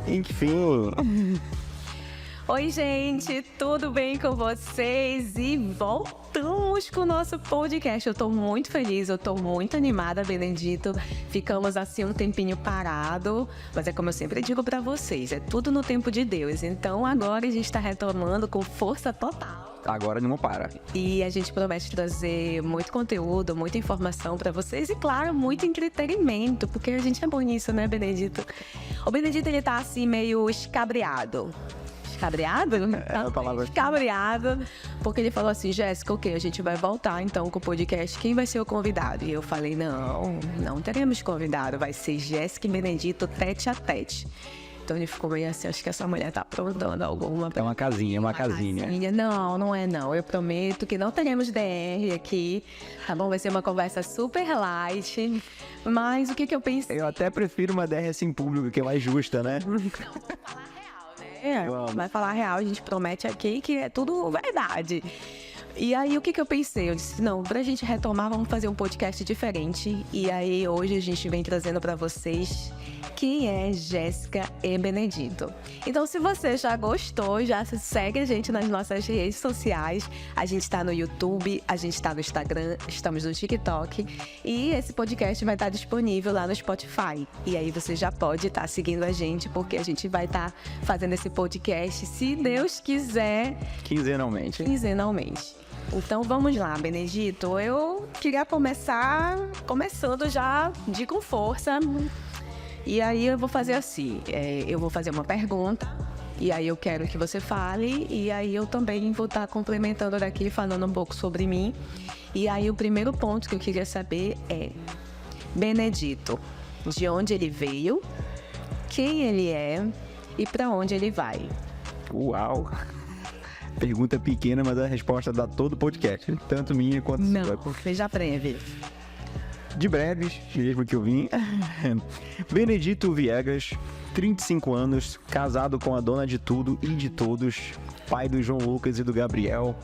Enfim. Oi, gente, tudo bem com vocês? E voltamos com o nosso podcast. Eu tô muito feliz, eu tô muito animada, Benedito. Ficamos assim um tempinho parado, mas é como eu sempre digo pra vocês, é tudo no tempo de Deus. Então agora a gente tá retomando com força total. Agora não para. E a gente promete trazer muito conteúdo, muita informação pra vocês e, claro, muito entretenimento, porque a gente é bom nisso, né, Benedito? O Benedito, ele tá assim meio escabreado. Escabreado? É a palavra. Escabreado, porque ele falou assim, Jéssica, ok, a gente vai voltar então com o podcast, quem vai ser o convidado? E eu falei, não teremos convidado, vai ser Jéssica e Benedito tete a tete. Então ele ficou meio assim, acho que essa mulher tá aprontando alguma... É uma casinha. Não é não. Eu prometo que não teremos DR aqui, tá bom? Vai ser uma conversa super light. Mas o que eu pensei? Eu até prefiro uma DR assim pública, que é mais justa, né? Vai falar real, a gente promete aqui que é tudo verdade. E aí, o que eu pensei? Eu disse, não, pra gente retomar, vamos fazer um podcast diferente. E aí, hoje a gente vem trazendo pra vocês quem é Jéssica e Benedito. Então, se você já gostou, já segue a gente nas nossas redes sociais. A gente tá no YouTube, a gente tá no Instagram, estamos no TikTok. E esse podcast vai estar disponível lá no Spotify. E aí, você já pode estar seguindo a gente, porque a gente vai estar fazendo esse podcast, se Deus quiser... Quinzenalmente. Então vamos lá, Benedito. Eu queria começando já de com força. E aí eu vou fazer assim, eu vou fazer uma pergunta, e aí eu quero que você fale, e aí eu também vou estar complementando daqui, falando um pouco sobre mim. E aí o primeiro ponto que eu queria saber é, Benedito, de onde ele veio, quem ele é e para onde ele vai? Uau! Pergunta pequena, mas a resposta dá todo o podcast, tanto minha quanto sua. Não, seja breve. De breves, mesmo que eu vim. Benedito Viegas, 35 anos, casado com a dona de tudo e de todos, pai do João Lucas e do Gabriel,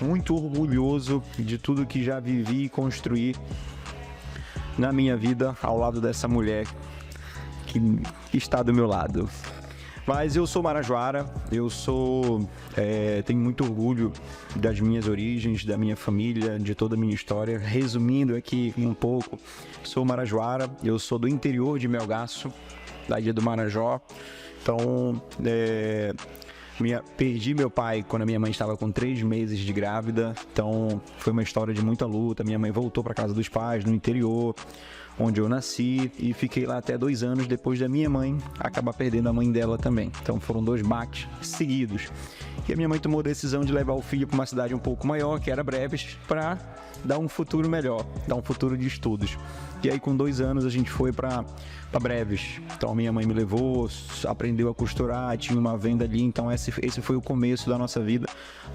muito orgulhoso de tudo que já vivi e construí na minha vida ao lado dessa mulher que está do meu lado. Mas eu sou marajoara, tenho muito orgulho das minhas origens, da minha família, de toda a minha história. Resumindo aqui um pouco, sou marajoara, eu sou do interior de Melgaço, da ilha do Marajó. Então, perdi meu pai quando a minha mãe estava com 3 meses de grávida. Então, foi uma história de muita luta. Minha mãe voltou para casa dos pais, no interior, onde eu nasci, e fiquei lá até 2 anos depois da minha mãe acabar perdendo a mãe dela também. Então foram 2 baques seguidos. E a minha mãe tomou a decisão de levar o filho para uma cidade um pouco maior, que era Breves, para dar um futuro melhor, dar um futuro de estudos. E aí com 2 anos a gente foi para Breves. Então a minha mãe me levou, aprendeu a costurar, tinha uma venda ali, então esse foi o começo da nossa vida.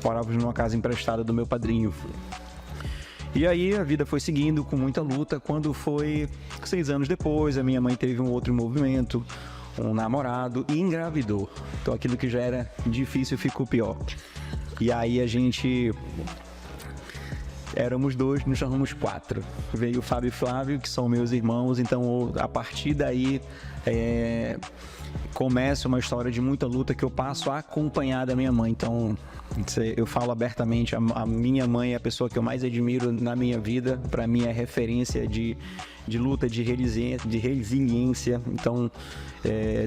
Morávamos numa casa emprestada do meu padrinho. E aí a vida foi seguindo com muita luta. Quando foi 6 anos depois, a minha mãe teve um outro envolvimento, um namorado, e engravidou. Então aquilo que já era difícil ficou pior. E aí éramos 2, nos chamamos 4. Veio o Fábio e Flávio, que são meus irmãos, então a partir daí começa uma história de muita luta que eu passo a acompanhar da minha mãe. Então eu falo abertamente, a minha mãe é a pessoa que eu mais admiro na minha vida. Para mim é referência de luta, de resiliência. Então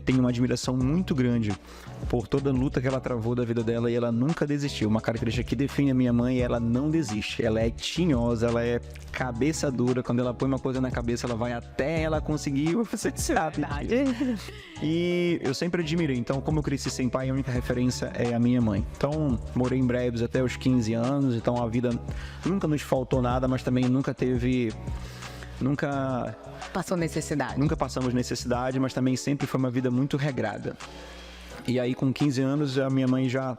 tenho uma admiração muito grande por toda a luta que ela travou da vida dela, e ela nunca desistiu. Uma característica que define a minha mãe é ela não desiste. Ela é tinhosa, ela é cabeça dura. Quando ela põe uma coisa na cabeça, ela vai até ela conseguir. Você sabe. E eu sempre admirei. Então, como eu cresci sem pai, a única referência é a minha mãe. Então, morei em Breves até os 15 anos. Então, a vida nunca nos faltou nada, mas também nunca passou necessidade. Nunca passamos necessidade, mas também sempre foi uma vida muito regrada. E aí, com 15 anos, a minha mãe já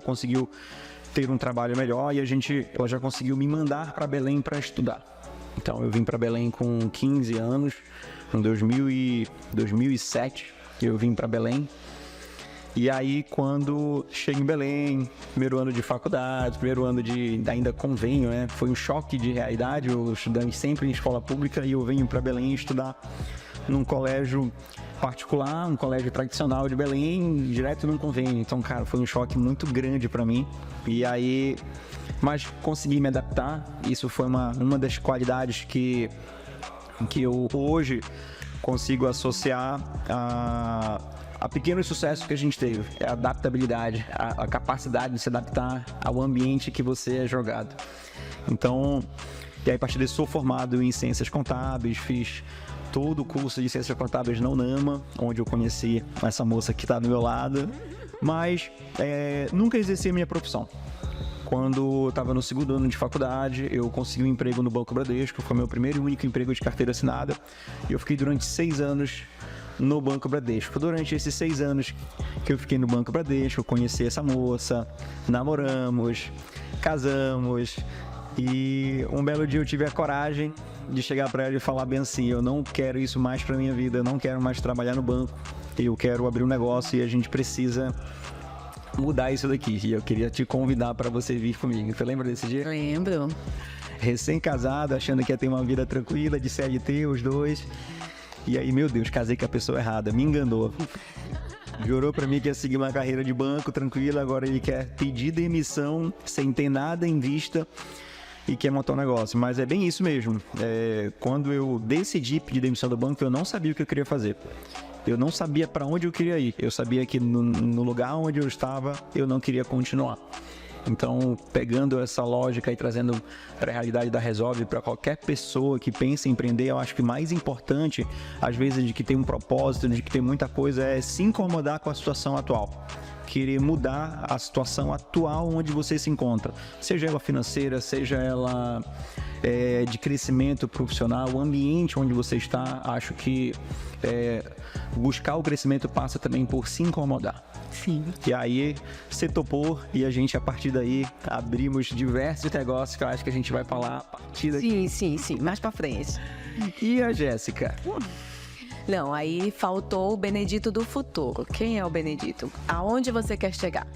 conseguiu ter um trabalho melhor, e ela já conseguiu me mandar para Belém para estudar. Então, eu vim para Belém com 15 anos, em 2007, eu vim para Belém. E aí, quando cheguei em Belém, primeiro ano de faculdade, primeiro ano de ainda convênio, né? Foi um choque de realidade. Eu estudei sempre em escola pública e eu venho para Belém estudar num colégio particular, um colégio tradicional de Belém, direto num convênio. Então, cara, foi um choque muito grande para mim. E aí, mas consegui me adaptar. Isso foi uma das qualidades que eu hoje consigo associar a pequenos sucessos que a gente teve. É a adaptabilidade, a capacidade de se adaptar ao ambiente que você é jogado. Então, e aí a partir disso sou formado em Ciências Contábeis, fiz todo o curso de Ciências Contábeis na UNAMA, onde eu conheci essa moça que está do meu lado, mas nunca exerci a minha profissão. Quando eu estava no segundo ano de faculdade, eu consegui um emprego no Banco Bradesco, foi meu primeiro e único emprego de carteira assinada, e eu fiquei durante 6 anos no Banco Bradesco. Durante esses 6 anos que eu fiquei no Banco Bradesco, eu conheci essa moça, namoramos, casamos, e um belo dia eu tive a coragem de chegar para ela e falar bem assim: eu não quero isso mais para minha vida, eu não quero mais trabalhar no banco, eu quero abrir um negócio e a gente precisa mudar isso daqui. E eu queria te convidar para você vir comigo. Você lembra desse dia? Lembro. Recém-casado, achando que ia ter uma vida tranquila, de CLT, os dois. E aí, meu Deus, casei com a pessoa errada, me enganou. Jurou pra mim que ia seguir uma carreira de banco tranquila, agora ele quer pedir demissão sem ter nada em vista e quer montar um negócio. Mas é bem isso mesmo. Quando eu decidi pedir demissão do banco, eu não sabia o que eu queria fazer. Eu não sabia para onde eu queria ir. Eu sabia que no lugar onde eu estava, eu não queria continuar. Então, pegando essa lógica e trazendo para a realidade da Resolve, para qualquer pessoa que pensa em empreender, eu acho que mais importante, às vezes, de que tem um propósito, de que tem muita coisa, é se incomodar com a situação atual. Querer mudar a situação atual onde você se encontra. Seja ela financeira, seja ela de crescimento profissional, o ambiente onde você está. Acho que buscar o crescimento passa também por se incomodar. Sim. E aí você topou e a gente, a partir daí, abrimos diversos negócios que eu acho que a gente vai falar a partir daqui. Sim, mais pra frente. E a Jéssica? Não, aí faltou o Benedito do futuro. Quem é o Benedito? Aonde você quer chegar?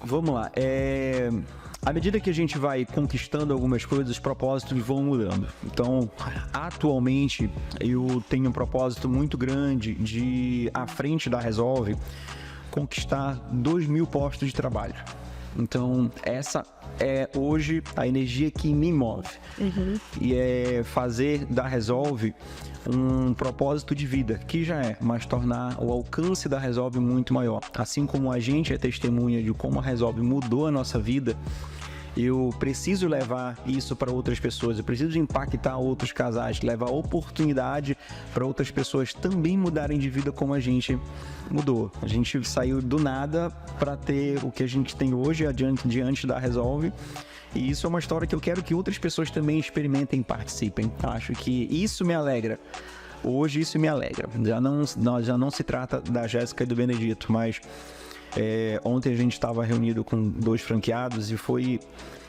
Vamos lá. À medida que a gente vai conquistando algumas coisas, os propósitos vão mudando. Então, atualmente, eu tenho um propósito muito grande de, à frente da Resolve, conquistar 2.000 postos de trabalho. Então, essa é hoje a energia que me move. Uhum. E é fazer da Resolve um propósito de vida, que já é, mas tornar o alcance da Resolve muito maior. Assim como a gente é testemunha de como a Resolve mudou a nossa vida, eu preciso levar isso para outras pessoas, eu preciso impactar outros casais, levar oportunidade para outras pessoas também mudarem de vida como a gente mudou. A gente saiu do nada para ter o que a gente tem hoje diante da Resolve. E isso é uma história que eu quero que outras pessoas também experimentem e participem. Acho que isso me alegra. Hoje isso me alegra. Já não se trata da Jéssica e do Benedito, mas ontem a gente estava reunido com 2 franqueados e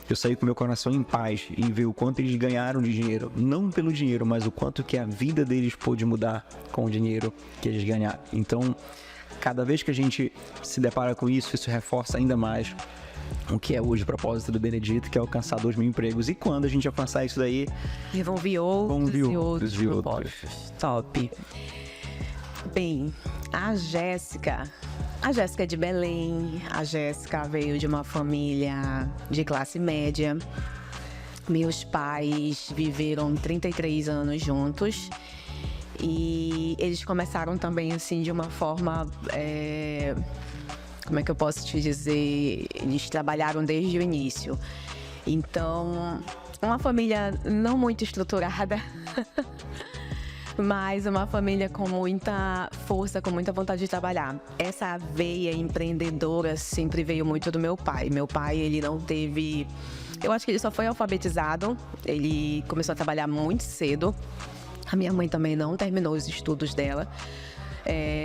eu saí com meu coração em paz e ver o quanto eles ganharam de dinheiro. Não pelo dinheiro, mas o quanto que a vida deles pôde mudar com o dinheiro que eles ganharam. Então, cada vez que a gente se depara com isso, isso reforça ainda mais o que é hoje o propósito do Benedito, que é alcançar 2.000 empregos. E quando a gente alcançar isso daí, vão vir outros propósitos. Top. Bem, a Jéssica é de Belém. A Jéssica veio de uma família de classe média. Meus pais viveram 33 anos juntos. E eles começaram também, assim, de uma forma... como é que eu posso te dizer? Eles trabalharam desde o início. Então, uma família não muito estruturada, mas uma família com muita força, com muita vontade de trabalhar. Essa veia empreendedora sempre veio muito do meu pai. Meu pai, ele não teve... Eu acho que ele só foi alfabetizado. Ele começou a trabalhar muito cedo. A minha mãe também não terminou os estudos dela.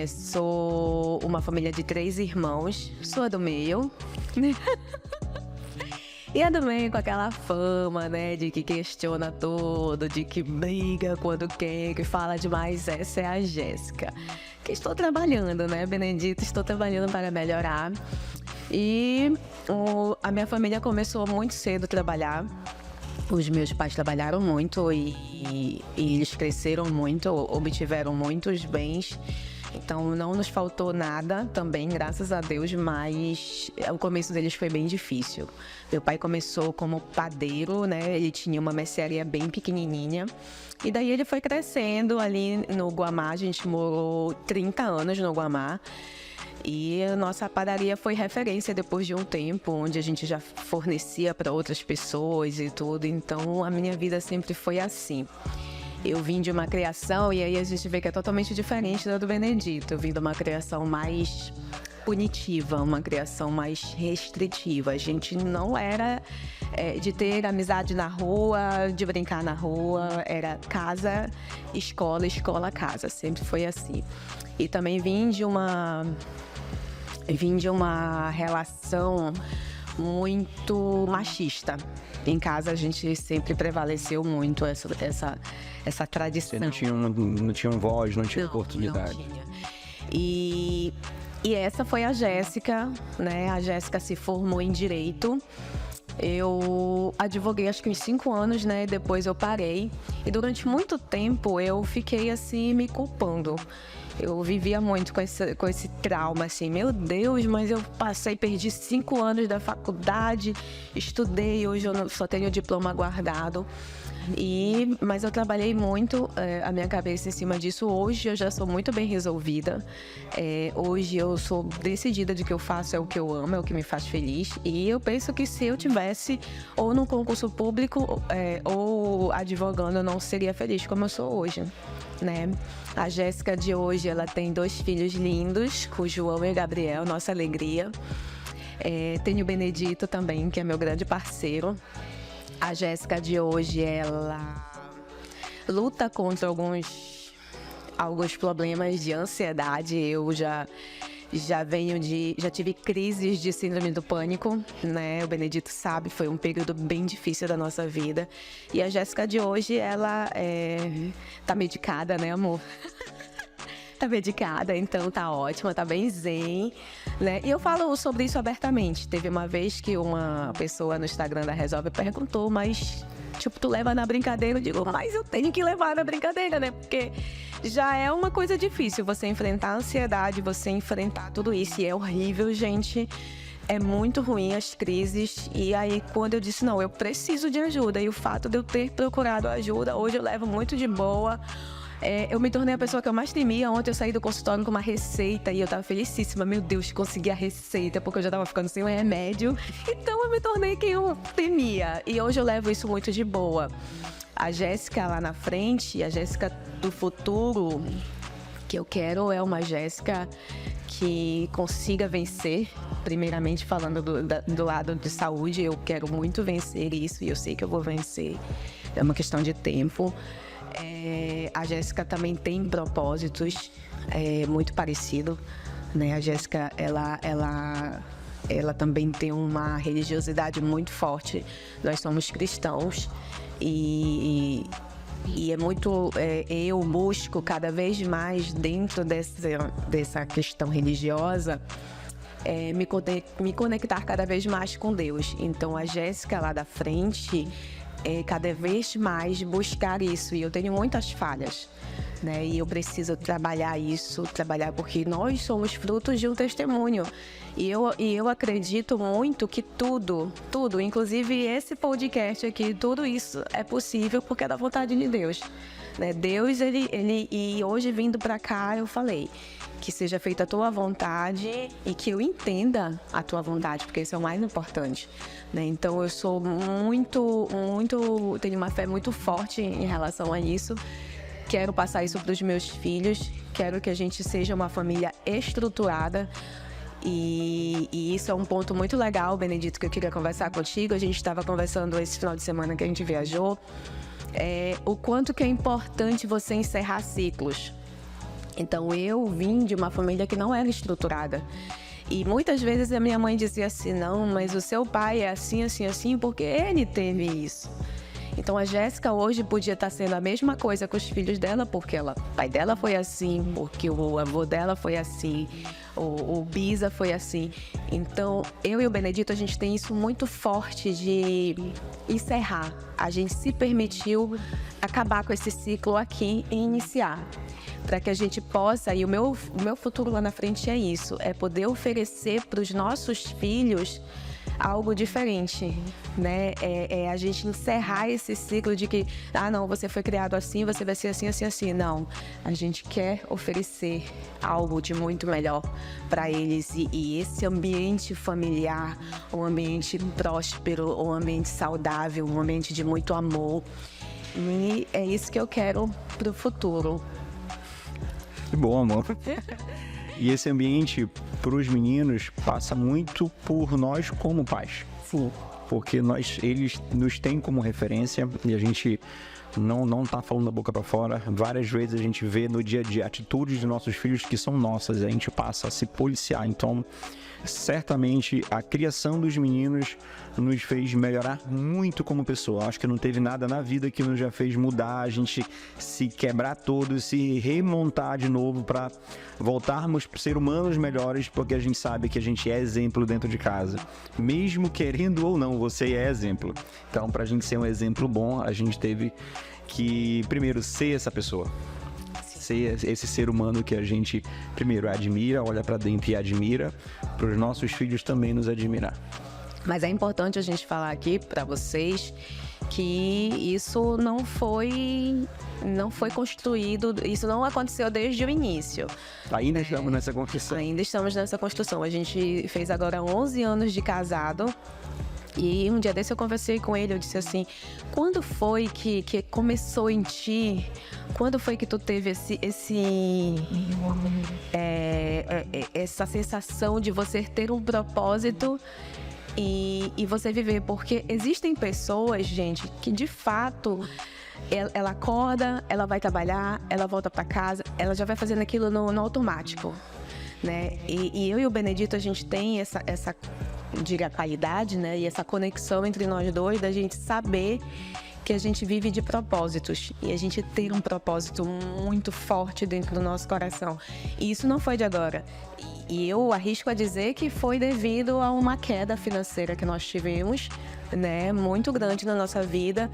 Sou uma família de 3 irmãos, sou a do meio. E a do meio com aquela fama, né, de que questiona tudo, de que briga quando quer, que fala demais. Essa é a Jéssica. Que estou trabalhando, né, Benedito? Estou trabalhando para melhorar. E a minha família começou muito cedo a trabalhar. Os meus pais trabalharam muito e eles cresceram muito, obtiveram muitos bens. Então não nos faltou nada também, graças a Deus, mas o começo deles foi bem difícil. Meu pai começou como padeiro, né? Ele tinha uma mercearia bem pequenininha. E daí ele foi crescendo ali no Guamá. A gente morou 30 anos no Guamá. E a nossa padaria foi referência depois de um tempo, onde a gente já fornecia para outras pessoas e tudo. Então a minha vida sempre foi assim. Eu vim de uma criação, e aí a gente vê que é totalmente diferente da do Benedito. Eu vim de uma criação mais punitiva, uma criação mais restritiva. A gente não era de ter amizade na rua, de brincar na rua. Era casa, escola, escola, casa. Sempre foi assim. E também vim de uma relação muito machista. Em casa a gente sempre prevaleceu muito essa tradição. Você não tinha voz, não tinha oportunidade. Não tinha. E essa foi a Jéssica, né? A Jéssica se formou em Direito. Eu advoguei acho que uns 5 anos, né? Depois eu parei. E durante muito tempo eu fiquei assim me culpando. Eu vivia muito com esse trauma, assim, meu Deus, mas eu perdi 5 anos da faculdade, estudei, hoje eu só tenho o diploma guardado. Mas eu trabalhei muito a minha cabeça em cima disso. Hoje eu já sou muito bem resolvida. Hoje eu sou decidida de que eu faço é o que eu amo, é o que me faz feliz. E eu penso que se eu tivesse ou no concurso público ou advogando, eu não seria feliz como eu sou hoje, né? A Jéssica de hoje, ela tem 2 filhos lindos, o João e o Gabriel, nossa alegria. Tenho o Benedito também, que é meu grande parceiro. A Jéssica de hoje, ela luta contra alguns problemas de ansiedade. Eu já tive crises de síndrome do pânico, né? O Benedito sabe, foi um período bem difícil da nossa vida. E a Jéssica de hoje, ela tá medicada, né, amor? Tá medicada, então tá ótima, tá bem zen, né? E eu falo sobre isso abertamente. Teve uma vez que uma pessoa no Instagram da Resolve perguntou, mas, tipo, tu leva na brincadeira? Eu digo, mas eu tenho que levar na brincadeira, né? Porque já é uma coisa difícil você enfrentar a ansiedade, você enfrentar tudo isso. E é horrível, gente. É muito ruim as crises. E aí, quando eu disse, não, eu preciso de ajuda. E o fato de eu ter procurado ajuda, hoje eu levo muito de boa. Eu me tornei a pessoa que eu mais temia. Ontem eu saí do consultório com uma receita e eu tava felicíssima. Meu Deus, consegui a receita, porque eu já tava ficando sem o remédio. Então eu me tornei quem eu temia. E hoje eu levo isso muito de boa. A Jéssica lá na frente, a Jéssica do futuro que eu quero é uma Jéssica que consiga vencer. Primeiramente falando do lado de saúde, eu quero muito vencer isso e eu sei que eu vou vencer. É uma questão de tempo. A Jéssica também tem propósitos muito parecidos, né? A Jéssica, ela também tem uma religiosidade muito forte. Nós somos cristãos e é muito... eu busco cada vez mais dentro dessa questão religiosa me conectar cada vez mais com Deus. Então a Jéssica lá da frente... cada vez mais buscar isso. E eu tenho muitas falhas, né? E eu preciso trabalhar porque nós somos frutos de um testemunho. E eu acredito muito que tudo, inclusive esse podcast aqui, tudo isso é possível porque é da vontade de Deus, né? Deus, e hoje vindo pra cá, eu falei que seja feita a tua vontade e que eu entenda a tua vontade, porque isso é o mais importante, né? Então eu sou tenho uma fé muito forte em relação a isso. Quero passar isso para os meus filhos, quero que a gente seja uma família estruturada. E isso é um ponto muito legal, Benedito, que eu queria conversar contigo. A gente estava conversando esse final de semana que a gente viajou. O quanto que é importante você encerrar ciclos. Então eu vim de uma família que não era estruturada. E muitas vezes a minha mãe dizia assim, não, mas o seu pai é assim, assim, assim, porque ele teve isso. Então a Jéssica hoje podia estar sendo a mesma coisa com os filhos dela, porque o pai dela foi assim, porque o avô dela foi assim, o Bisa foi assim. Então eu e o Benedito, a gente tem isso muito forte de encerrar. A gente se permitiu acabar com esse ciclo aqui e iniciar. Para que a gente possa, e o meu futuro lá na frente é isso, é poder oferecer para os nossos filhos algo diferente, né? É a gente encerrar esse ciclo de que, não, você foi criado assim, você vai ser assim, assim, assim. Não, a gente quer oferecer algo de muito melhor para eles e esse ambiente familiar, um ambiente próspero, um ambiente saudável, um ambiente de muito amor. E é isso que eu quero para o futuro. Que bom, amor. E esse ambiente para os meninos passa muito por nós como pais. Sim. Porque eles nos têm como referência e a gente não tá falando da boca para fora. Várias vezes a gente vê no dia a dia atitudes dos nossos filhos que são nossas, a gente passa a se policiar. Então, certamente a criação dos meninos nos fez melhorar muito como pessoa. Acho que não teve nada na vida que nos já fez mudar, a gente se quebrar todo, se remontar de novo para voltarmos a ser humanos melhores, porque a gente sabe que a gente é exemplo dentro de casa. Mesmo querendo ou não, você é exemplo. Então, para a gente ser um exemplo bom, a gente teve que, primeiro, ser essa pessoa. Ser esse ser humano que a gente, primeiro, admira, olha para dentro e admira, para os nossos filhos também nos admirar. Mas é importante a gente falar aqui para vocês que isso não foi construído, isso não aconteceu desde o início. Ainda estamos nessa construção. Ainda estamos nessa construção. A gente fez agora 11 anos de casado. E um dia desse eu conversei com ele, eu disse assim, quando foi que começou em ti, quando foi que tu teve essa sensação de você ter um propósito e você viver? Porque existem pessoas, gente, que de fato ela acorda, ela vai trabalhar, ela volta para casa, ela já vai fazendo aquilo no automático, né? E eu e o Benedito, a gente tem essa diga qualidade, né? E essa conexão entre nós dois, da gente saber que a gente vive de propósitos e a gente tem um propósito muito forte dentro do nosso coração. E isso não foi de agora. E eu arrisco a dizer que foi devido a uma queda financeira que nós tivemos, né, muito grande na nossa vida,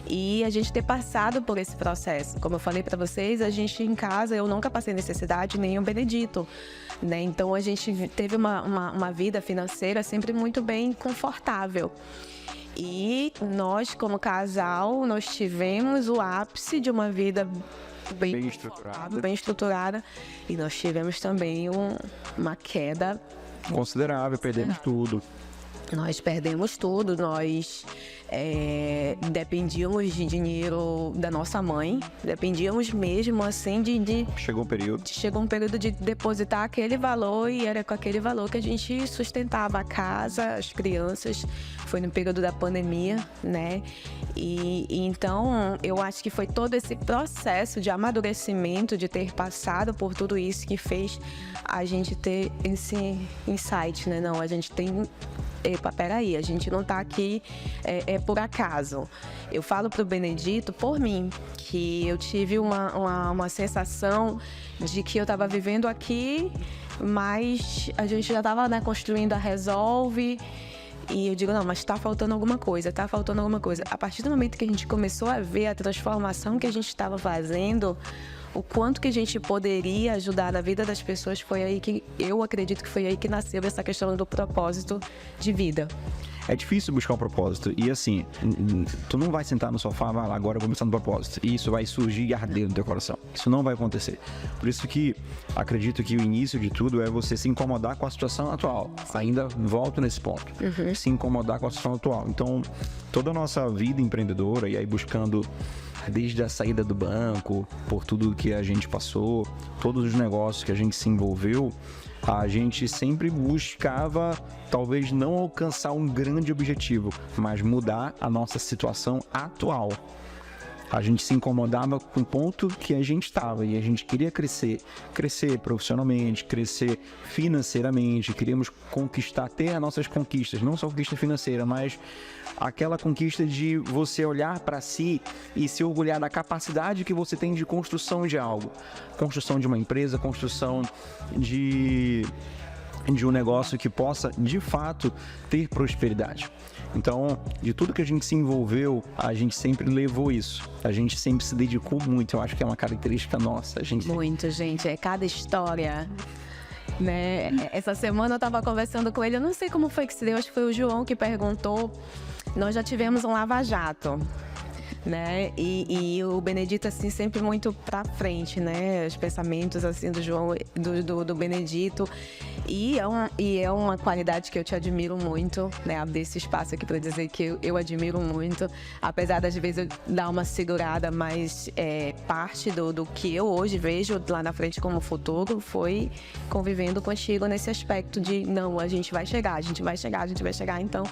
e a gente ter passado por esse processo. Como eu falei para vocês, a gente em casa, eu nunca passei necessidade, nem o Benedito, né? Então a gente teve uma vida financeira sempre muito bem confortável. E nós, como casal, nós tivemos o ápice de uma vida bem estruturada, e nós tivemos também uma queda considerável, perdemos tudo. Nós perdemos tudo, nós dependíamos de dinheiro da nossa mãe, dependíamos mesmo assim de... Chegou um período de depositar aquele valor, e era com aquele valor que a gente sustentava a casa, as crianças. Foi no período da pandemia, né? E então eu acho que foi todo esse processo de amadurecimento, de ter passado por tudo isso, que fez a gente ter esse insight, né? Não, a gente tem... Epa, peraí, a gente não tá aqui por acaso. Eu falo pro Benedito por mim, que eu tive uma sensação de que eu tava vivendo aqui, mas a gente já tava, né, construindo a Resolve. E eu digo, não, mas tá faltando alguma coisa. A partir do momento que a gente começou a ver a transformação que a gente estava fazendo, o quanto que a gente poderia ajudar na vida das pessoas, foi aí que eu acredito que foi aí que nasceu essa questão do propósito de vida. É difícil buscar um propósito. E assim, tu não vai sentar no sofá, vai lá, agora eu vou começar no propósito. E isso vai surgir e arder no teu coração. Isso não vai acontecer. Por isso que acredito que o início de tudo é você se incomodar com a situação atual. Ainda volto nesse ponto. Se incomodar com a situação atual. Então, toda a nossa vida empreendedora, e aí buscando desde a saída do banco, por tudo que a gente passou, todos os negócios que a gente se envolveu, a gente sempre buscava, talvez não alcançar um grande objetivo, mas mudar a nossa situação atual. A gente se incomodava com o ponto que a gente estava e a gente queria crescer profissionalmente, crescer financeiramente, queríamos conquistar, ter as nossas conquistas, não só conquista financeira, mas aquela conquista de você olhar para si e se orgulhar da capacidade que você tem de construção de algo, construção de uma empresa, construção de um negócio que possa, de fato, ter prosperidade. Então, de tudo que a gente se envolveu, a gente sempre levou isso. A gente sempre se dedicou muito. Eu acho que é uma característica nossa. Muito, gente. É cada história, né? Essa semana eu tava conversando com ele. Eu não sei como foi que se deu. Acho que foi o João que perguntou. Nós já tivemos um lava-jato, né? E o Benedito, assim, sempre muito pra frente, né? Os pensamentos, assim, do João, do Benedito. E é uma qualidade que eu te admiro muito, né? Abrir esse espaço aqui para dizer que eu admiro muito. Apesar das vezes eu dar uma segurada, mas parte do que eu hoje vejo lá na frente como futuro foi convivendo contigo nesse aspecto de, não, a gente vai chegar. Então,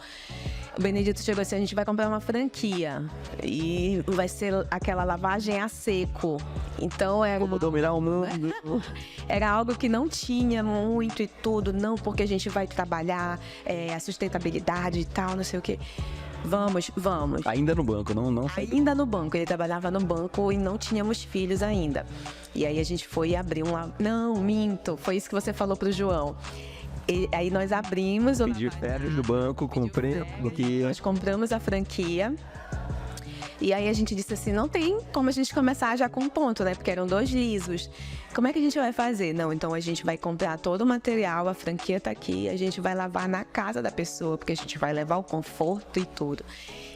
o Benedito chegou assim, a gente vai comprar uma franquia e vai ser aquela lavagem a seco. Então era... Vou dominar o mundo. Era algo que não tinha muito e tudo, não, porque a gente vai trabalhar a sustentabilidade e tal, não sei o quê. Vamos. Ainda no banco, não? Ainda no banco, ele trabalhava no banco e não tínhamos filhos ainda. E aí a gente foi abrir Não, minto, foi isso que você falou pro João. E aí nós abrimos... Pedi férias do banco, comprei a franquia. Nós compramos a franquia. E aí a gente disse assim, não tem como a gente começar já com um ponto, né? Porque eram 2 lisos. Como é que a gente vai fazer? Não, então a gente vai comprar todo o material, a franquia tá aqui, a gente vai lavar na casa da pessoa, porque a gente vai levar o conforto e tudo.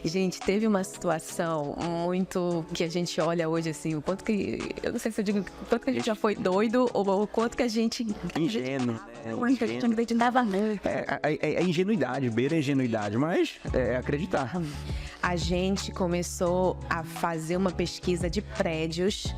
E, gente, teve uma situação muito que a gente olha hoje, assim, o quanto que... Eu não sei se eu digo o quanto que a gente já foi doido ou o quanto que a gente... Ingênuo, né? A gente acreditava muito. É ingenuidade, beira a ingenuidade, mas é acreditar. A gente começou a fazer uma pesquisa de prédios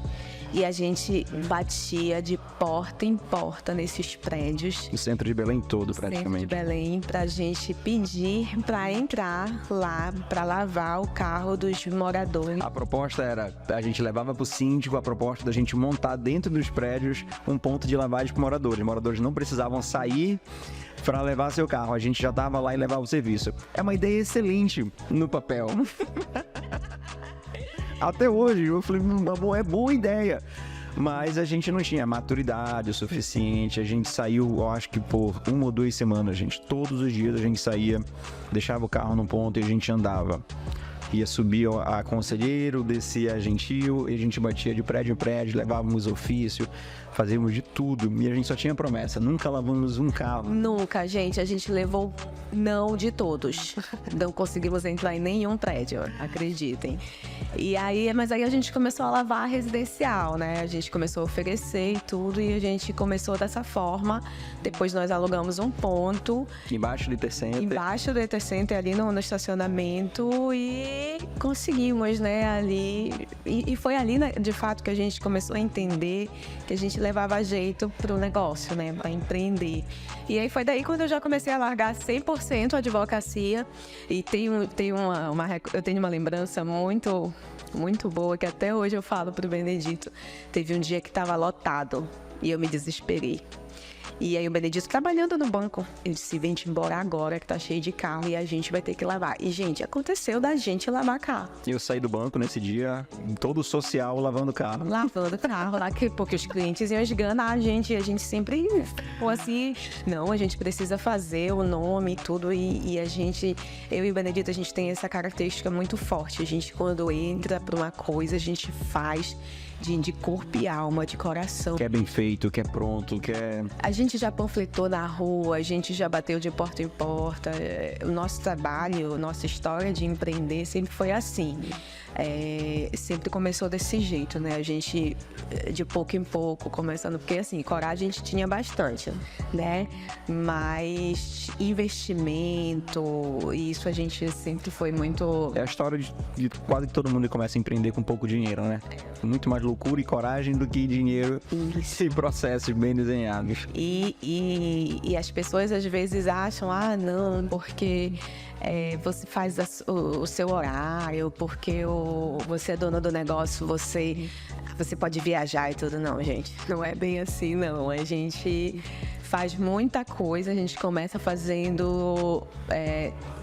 e a gente batia de porta em porta nesses prédios. No centro de Belém todo, praticamente. Centro de Belém, pra gente pedir pra entrar lá, pra lavar o carro dos moradores. A proposta era, a gente levava pro síndico a proposta da gente montar dentro dos prédios um ponto de lavagem para moradores. Os moradores não precisavam sair para levar seu carro, a gente já tava lá e levava o serviço. É uma ideia excelente no papel. Até hoje, eu falei, é boa ideia. Mas a gente não tinha maturidade o suficiente. A gente saiu, eu acho que por 1 ou 2 semanas, gente. Todos os dias a gente saía, deixava o carro num ponto e a gente andava. Ia subir a Conselheiro, descia a Gentil, e a gente batia de prédio em prédio, levávamos ofício, fazíamos de tudo. E a gente só tinha promessa, nunca lavamos um carro. Nunca, gente. A gente levou não de todos. Não conseguimos entrar em nenhum prédio, acreditem. Mas aí a gente começou a lavar residencial, né? A gente começou a oferecer e tudo, e a gente começou dessa forma. Depois nós alugamos um ponto. Embaixo do Intercenter. Embaixo do Intercenter, ali no estacionamento, e conseguimos, né, ali. E foi ali, né, de fato, que a gente começou a entender que a gente levava jeito pro negócio, né, pra empreender. E aí foi daí quando eu já comecei a largar 100% a advocacia. E eu tenho uma lembrança muito boa, que até hoje eu falo pro Benedito. Teve um dia que estava lotado e eu me desesperei. E aí o Benedito trabalhando no banco, eu disse, vem-te embora agora que tá cheio de carro e a gente vai ter que lavar. E, gente, aconteceu da gente lavar carro. Eu saí do banco nesse dia, todo social, lavando carro. Lavando carro, lá, porque os clientes iam esganar a gente sempre ficou assim, não, a gente precisa fazer o nome e tudo. E a gente, eu e o Benedito, a gente tem essa característica muito forte. A gente, quando entra pra uma coisa, a gente faz de corpo e alma, de coração. Que é bem feito, que é pronto, que é... A gente já panfletou na rua, a gente já bateu de porta em porta. O nosso trabalho, nossa história de empreender sempre foi assim. Sempre começou desse jeito, né? A gente, de pouco em pouco, começando... Porque, assim, coragem a gente tinha bastante, né? Mas investimento, isso a gente sempre foi muito... É a história de quase que todo mundo começa a empreender com pouco dinheiro, né? Muito mais loucura e coragem do que dinheiro e processos bem desenhados. E as pessoas às vezes acham, não, porque você faz o seu horário, porque você é dona do negócio, você pode viajar e tudo. Não, gente, não é bem assim, não. A gente faz muita coisa, a gente começa fazendo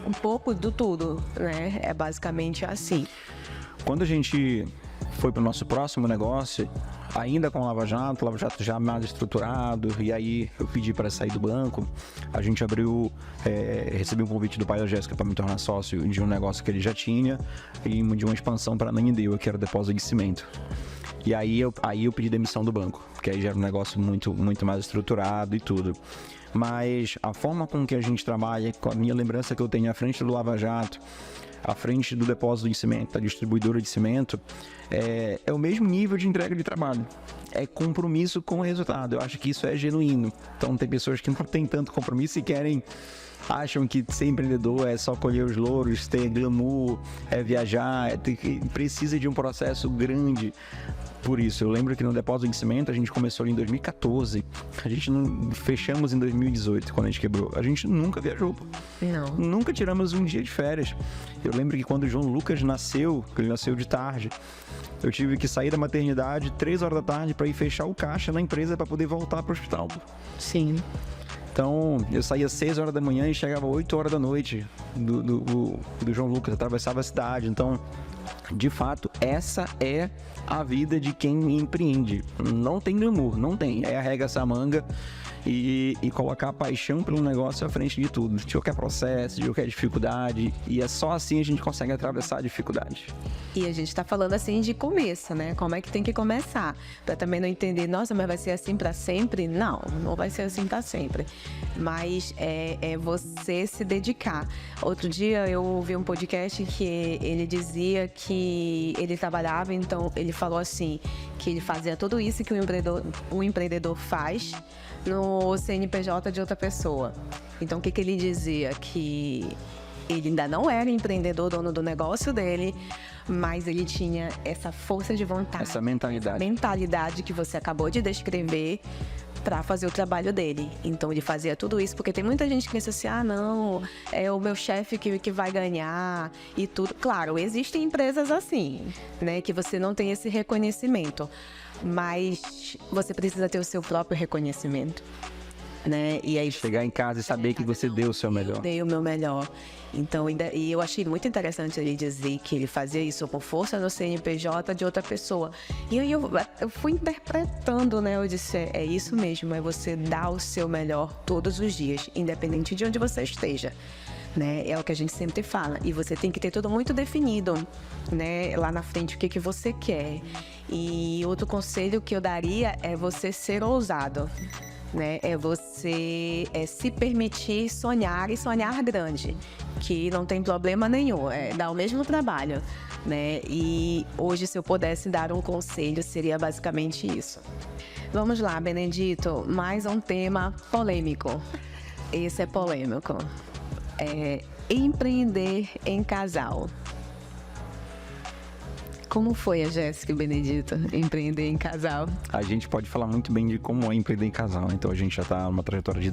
um pouco do tudo, né? É basicamente assim. Quando a gente foi para o nosso próximo negócio, ainda com o Lava Jato já mais estruturado, e aí eu pedi para sair do banco, a gente recebi um convite do pai da Jéssica para me tornar sócio de um negócio que ele já tinha, e de uma expansão para a Ananindeua, que era o depósito de cimento. E aí eu pedi demissão do banco, porque aí já era um negócio muito, muito mais estruturado e tudo. Mas a forma com que a gente trabalha, com a minha lembrança que eu tenho à frente do Lava Jato, à frente do depósito de cimento, da distribuidora de cimento, é o mesmo nível de entrega de trabalho. É compromisso com o resultado. Eu acho que isso é genuíno. Então tem pessoas que não têm tanto compromisso e acham que ser empreendedor é só colher os louros, ter glamour, viajar, precisa de um processo grande. Por isso, eu lembro que no depósito de cimento a gente começou ali em 2014, a gente não fechamos em 2018, quando a gente quebrou. A gente nunca viajou, pô. Não. Nunca tiramos um dia de férias. Eu lembro que quando o João Lucas nasceu, que ele nasceu de tarde, eu tive que sair da maternidade 3 horas da tarde para ir fechar o caixa na empresa para poder voltar para o hospital, pô. Sim. Então, eu saía às 6 horas da manhã e chegava às 8 horas da noite do João Lucas, atravessava a cidade. Então, de fato, essa é a vida de quem empreende. Não tem glamour, não tem. É arregaçar a manga e colocar a paixão pelo negócio à frente de tudo. De qualquer processo, de qualquer dificuldade. E é só assim a gente consegue atravessar a dificuldade. E a gente tá falando assim de começo, né? Como é que tem que começar? Pra também não entender, nossa, mas vai ser assim pra sempre? Não, não vai ser assim pra sempre. Mas é você se dedicar. Outro dia eu ouvi um podcast que ele dizia que ele trabalhava, então ele falou assim, que ele fazia tudo isso que o empreendedor faz no CNPJ de outra pessoa. Então o que ele dizia? Que ele ainda não era empreendedor, dono do negócio dele, mas ele tinha essa força de vontade. Essa mentalidade. Mentalidade que você acabou de descrever para fazer o trabalho dele. Então ele fazia tudo isso, porque tem muita gente que pensa assim, não, é o meu chefe que vai ganhar e tudo. Claro, existem empresas assim, né, que você não tem esse reconhecimento, mas você precisa ter o seu próprio reconhecimento, né? E aí chegar em casa e saber que você deu o seu melhor. Dei o meu melhor. Então, e eu achei muito interessante ele dizer que ele fazia isso com força no CNPJ de outra pessoa. E aí eu fui interpretando, né? Eu disse, é isso mesmo, é você dar o seu melhor todos os dias, independente de onde você esteja. Né? É o que a gente sempre fala. E você tem que ter tudo muito definido, né? Lá na frente, o que você quer. E outro conselho que eu daria é você ser ousado. Né? É você se permitir sonhar e sonhar grande, que não tem problema nenhum, dá o mesmo trabalho, né? E hoje, se eu pudesse dar um conselho, seria basicamente isso. Vamos lá, Benedito, mais um tema polêmico. Esse é polêmico. Empreender em casal. Como foi a Jéssica e o Benedito empreender em casal? A gente pode falar muito bem de como é empreender em casal. Então a gente já está numa trajetória de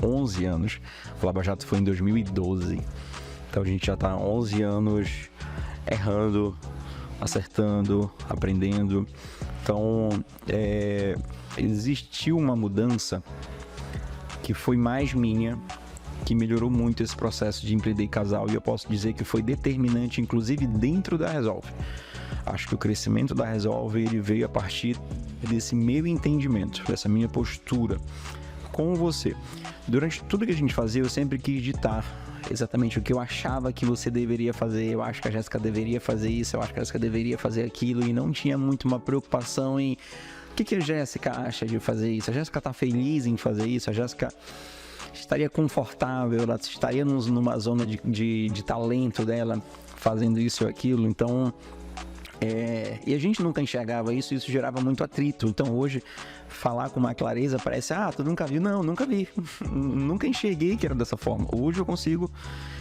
11 anos. O Lava Jato foi em 2012. Então a gente já está há 11 anos errando, acertando, aprendendo. Então existiu uma mudança que foi mais minha, que melhorou muito esse processo de empreender em casal, e eu posso dizer que foi determinante, inclusive dentro da Resolve. Acho que o crescimento da Resolve ele veio a partir desse meu entendimento, dessa minha postura com você. Durante tudo que a gente fazia, eu sempre quis ditar exatamente o que eu achava que você deveria fazer. Eu acho que a Jéssica deveria fazer isso, eu acho que a Jéssica deveria fazer aquilo, e não tinha muito uma preocupação em o que a Jéssica acha de fazer isso. A Jéssica está feliz em fazer isso, a Jéssica estaria confortável, ela estaria numa zona de talento dela fazendo isso ou aquilo. Então e a gente nunca enxergava isso, e isso gerava muito atrito. Então hoje falar com uma clareza parece, tu nunca viu? Não, nunca vi. Nunca enxerguei que era dessa forma. Hoje eu consigo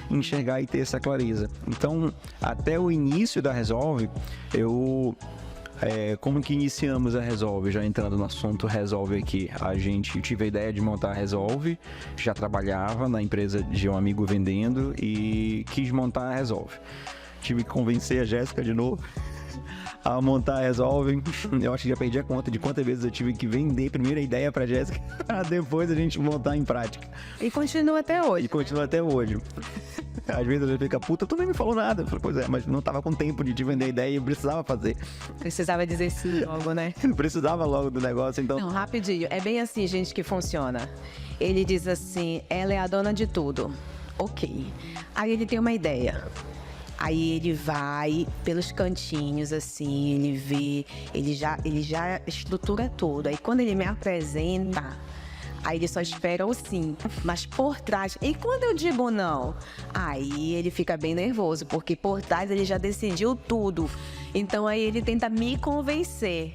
enxergar e ter essa clareza. Então até o início da Resolve, eu Como que iniciamos a Resolve? Já entrando no assunto Resolve aqui, eu tive a ideia de montar a Resolve, já trabalhava na empresa de um amigo vendendo e quis montar a Resolve. Tive que convencer a Jéssica de novo a montar a Resolve. Eu acho que já perdi a conta de quantas vezes eu tive que vender primeiro a ideia pra Jéssica, pra depois a gente montar em prática. E continua até hoje. Às vezes eu fico, puta, tu nem me falou nada. Eu falei, pois é, mas não tava com tempo de te vender a ideia e eu precisava fazer. Precisava dizer sim logo, né? Precisava logo do negócio, então... Não, rapidinho. É bem assim, gente, que funciona. Ele diz assim, ela é a dona de tudo. Ok. Aí ele tem uma ideia. Aí ele vai pelos cantinhos, assim, ele vê, ele já estrutura tudo. Aí quando ele me apresenta, aí ele só espera o sim. Mas por trás, e quando eu digo não? Aí ele fica bem nervoso, porque por trás ele já decidiu tudo. Então aí ele tenta me convencer.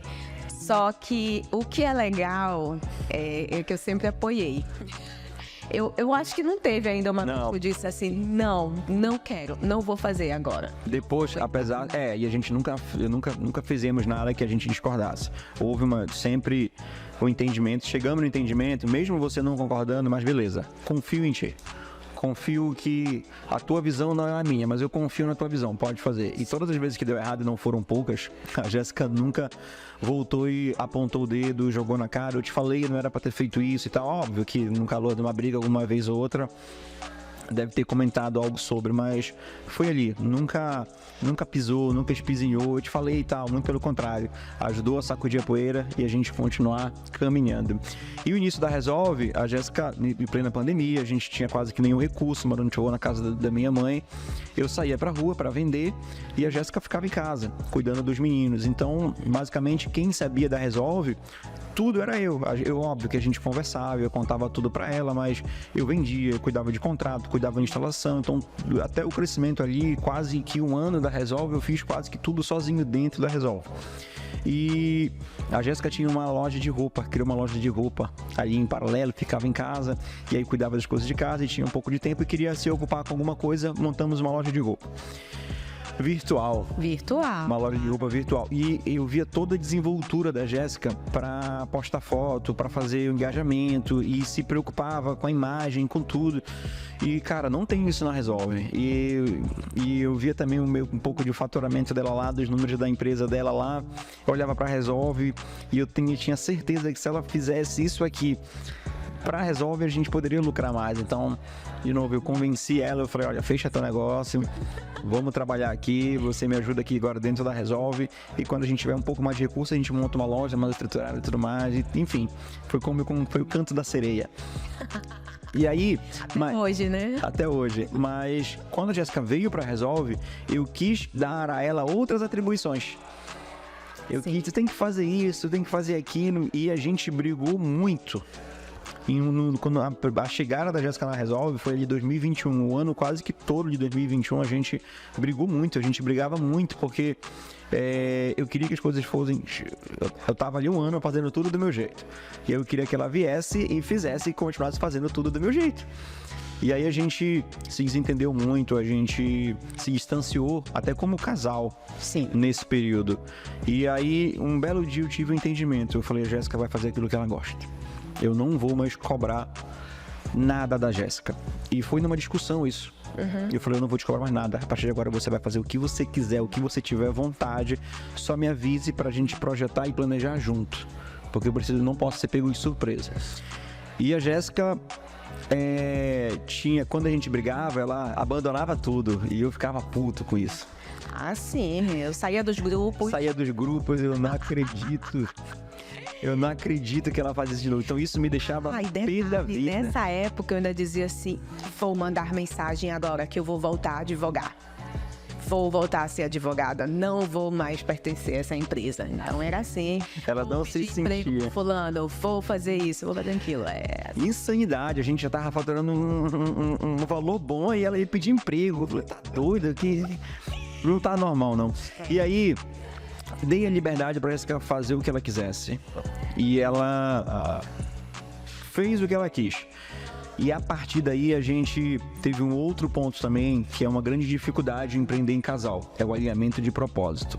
Só que o que é legal é que eu sempre apoiei. Eu acho que não teve ainda uma coisa que eu disse assim, não quero, não vou fazer agora. Depois, e a gente nunca fizemos nada que a gente discordasse. Houve sempre o entendimento, chegamos no entendimento, mesmo você não concordando, mas beleza, confio em ti. Confio que a tua visão não é a minha, mas eu confio na tua visão, pode fazer. E todas as vezes que deu errado, e não foram poucas, a Jéssica nunca voltou e apontou o dedo, jogou na cara, eu te falei, não era pra ter feito isso e tal. Óbvio que no calor de uma briga, alguma vez ou outra, deve ter comentado algo sobre, mas foi ali, nunca pisou, nunca espizinhou, eu te falei e tal, muito pelo contrário, ajudou a sacudir a poeira e a gente continuar caminhando. E o início da Resolve, a Jéssica, em plena pandemia, a gente tinha quase que nenhum recurso, morando na casa da minha mãe, eu saía pra rua pra vender e a Jéssica ficava em casa, cuidando dos meninos. Então, basicamente, quem sabia da Resolve, tudo era eu. Óbvio que a gente conversava, eu contava tudo pra ela, mas eu vendia, eu cuidava de contrato, cuidava de instalação. Então, até o crescimento ali, quase que um ano da Resolve, eu fiz quase que tudo sozinho dentro da Resolve. E a Jéssica tinha uma loja de roupa, criou uma loja de roupa ali em paralelo, ficava em casa, e aí cuidava das coisas de casa e tinha um pouco de tempo e queria se ocupar com alguma coisa, montamos uma loja de roupa. Virtual. Uma loja de roupa virtual. E eu via toda a desenvoltura da Jéssica para postar foto, para fazer o engajamento e se preocupava com a imagem, com tudo. E, cara, não tem isso na Resolve. E eu via também um pouco de faturamento dela lá, dos números da empresa dela lá. Eu olhava para a Resolve e eu tinha certeza que se ela fizesse isso aqui para Resolve, a gente poderia lucrar mais. Então, de novo, eu convenci ela, eu falei, olha, fecha teu negócio, vamos trabalhar aqui, você me ajuda aqui agora dentro da Resolve, e quando a gente tiver um pouco mais de recurso, a gente monta uma loja mais estruturada e tudo mais, e, enfim, foi o canto da sereia. E aí... hoje, né? Até hoje. Mas quando a Jéssica veio para Resolve, eu quis dar a ela outras atribuições. Tu tem que fazer isso, tem que fazer aquilo, e a gente brigou muito. Quando a chegada da Jéssica na Resolve foi ali 2021, o ano quase que todo de 2021 a gente brigou muito, a gente brigava muito, porque eu queria que as coisas fossem... Eu tava ali um ano fazendo tudo do meu jeito, e eu queria que ela viesse e fizesse e continuasse fazendo tudo do meu jeito. E aí a gente se desentendeu muito, a gente se distanciou até como casal. Sim. Nesse período. E aí um belo dia eu tive um entendimento, eu falei, a Jéssica vai fazer aquilo que ela gosta. Eu não vou mais cobrar nada da Jéssica. E foi numa discussão isso. Eu falei, eu não vou te cobrar mais nada. A partir de agora você vai fazer o que você quiser, o que você tiver vontade. Só me avise pra gente projetar e planejar junto. Porque eu não posso ser pego de surpresa. E a Jéssica quando a gente brigava, ela abandonava tudo. E eu ficava puto com isso. Ah, sim. Eu saía dos grupos. Eu não acredito. Eu não acredito que ela faz isso de novo. Então isso me deixava pé da vida. Nessa época eu ainda dizia assim, vou mandar mensagem agora que eu vou voltar a advogar. Vou voltar a ser advogada, não vou mais pertencer a essa empresa. Então era assim. Ela não se sentia. Fulano, vou fazer isso, vou fazer aquilo. Insanidade, a gente já tava faturando um valor bom e ela ia pedir emprego. Eu falei, tá doido? Que não tá normal, não. E aí... dei a liberdade para ela fazer o que ela quisesse. E ela fez o que ela quis. E a partir daí a gente teve um outro ponto também, que é uma grande dificuldade em empreender em casal. É o alinhamento de propósito.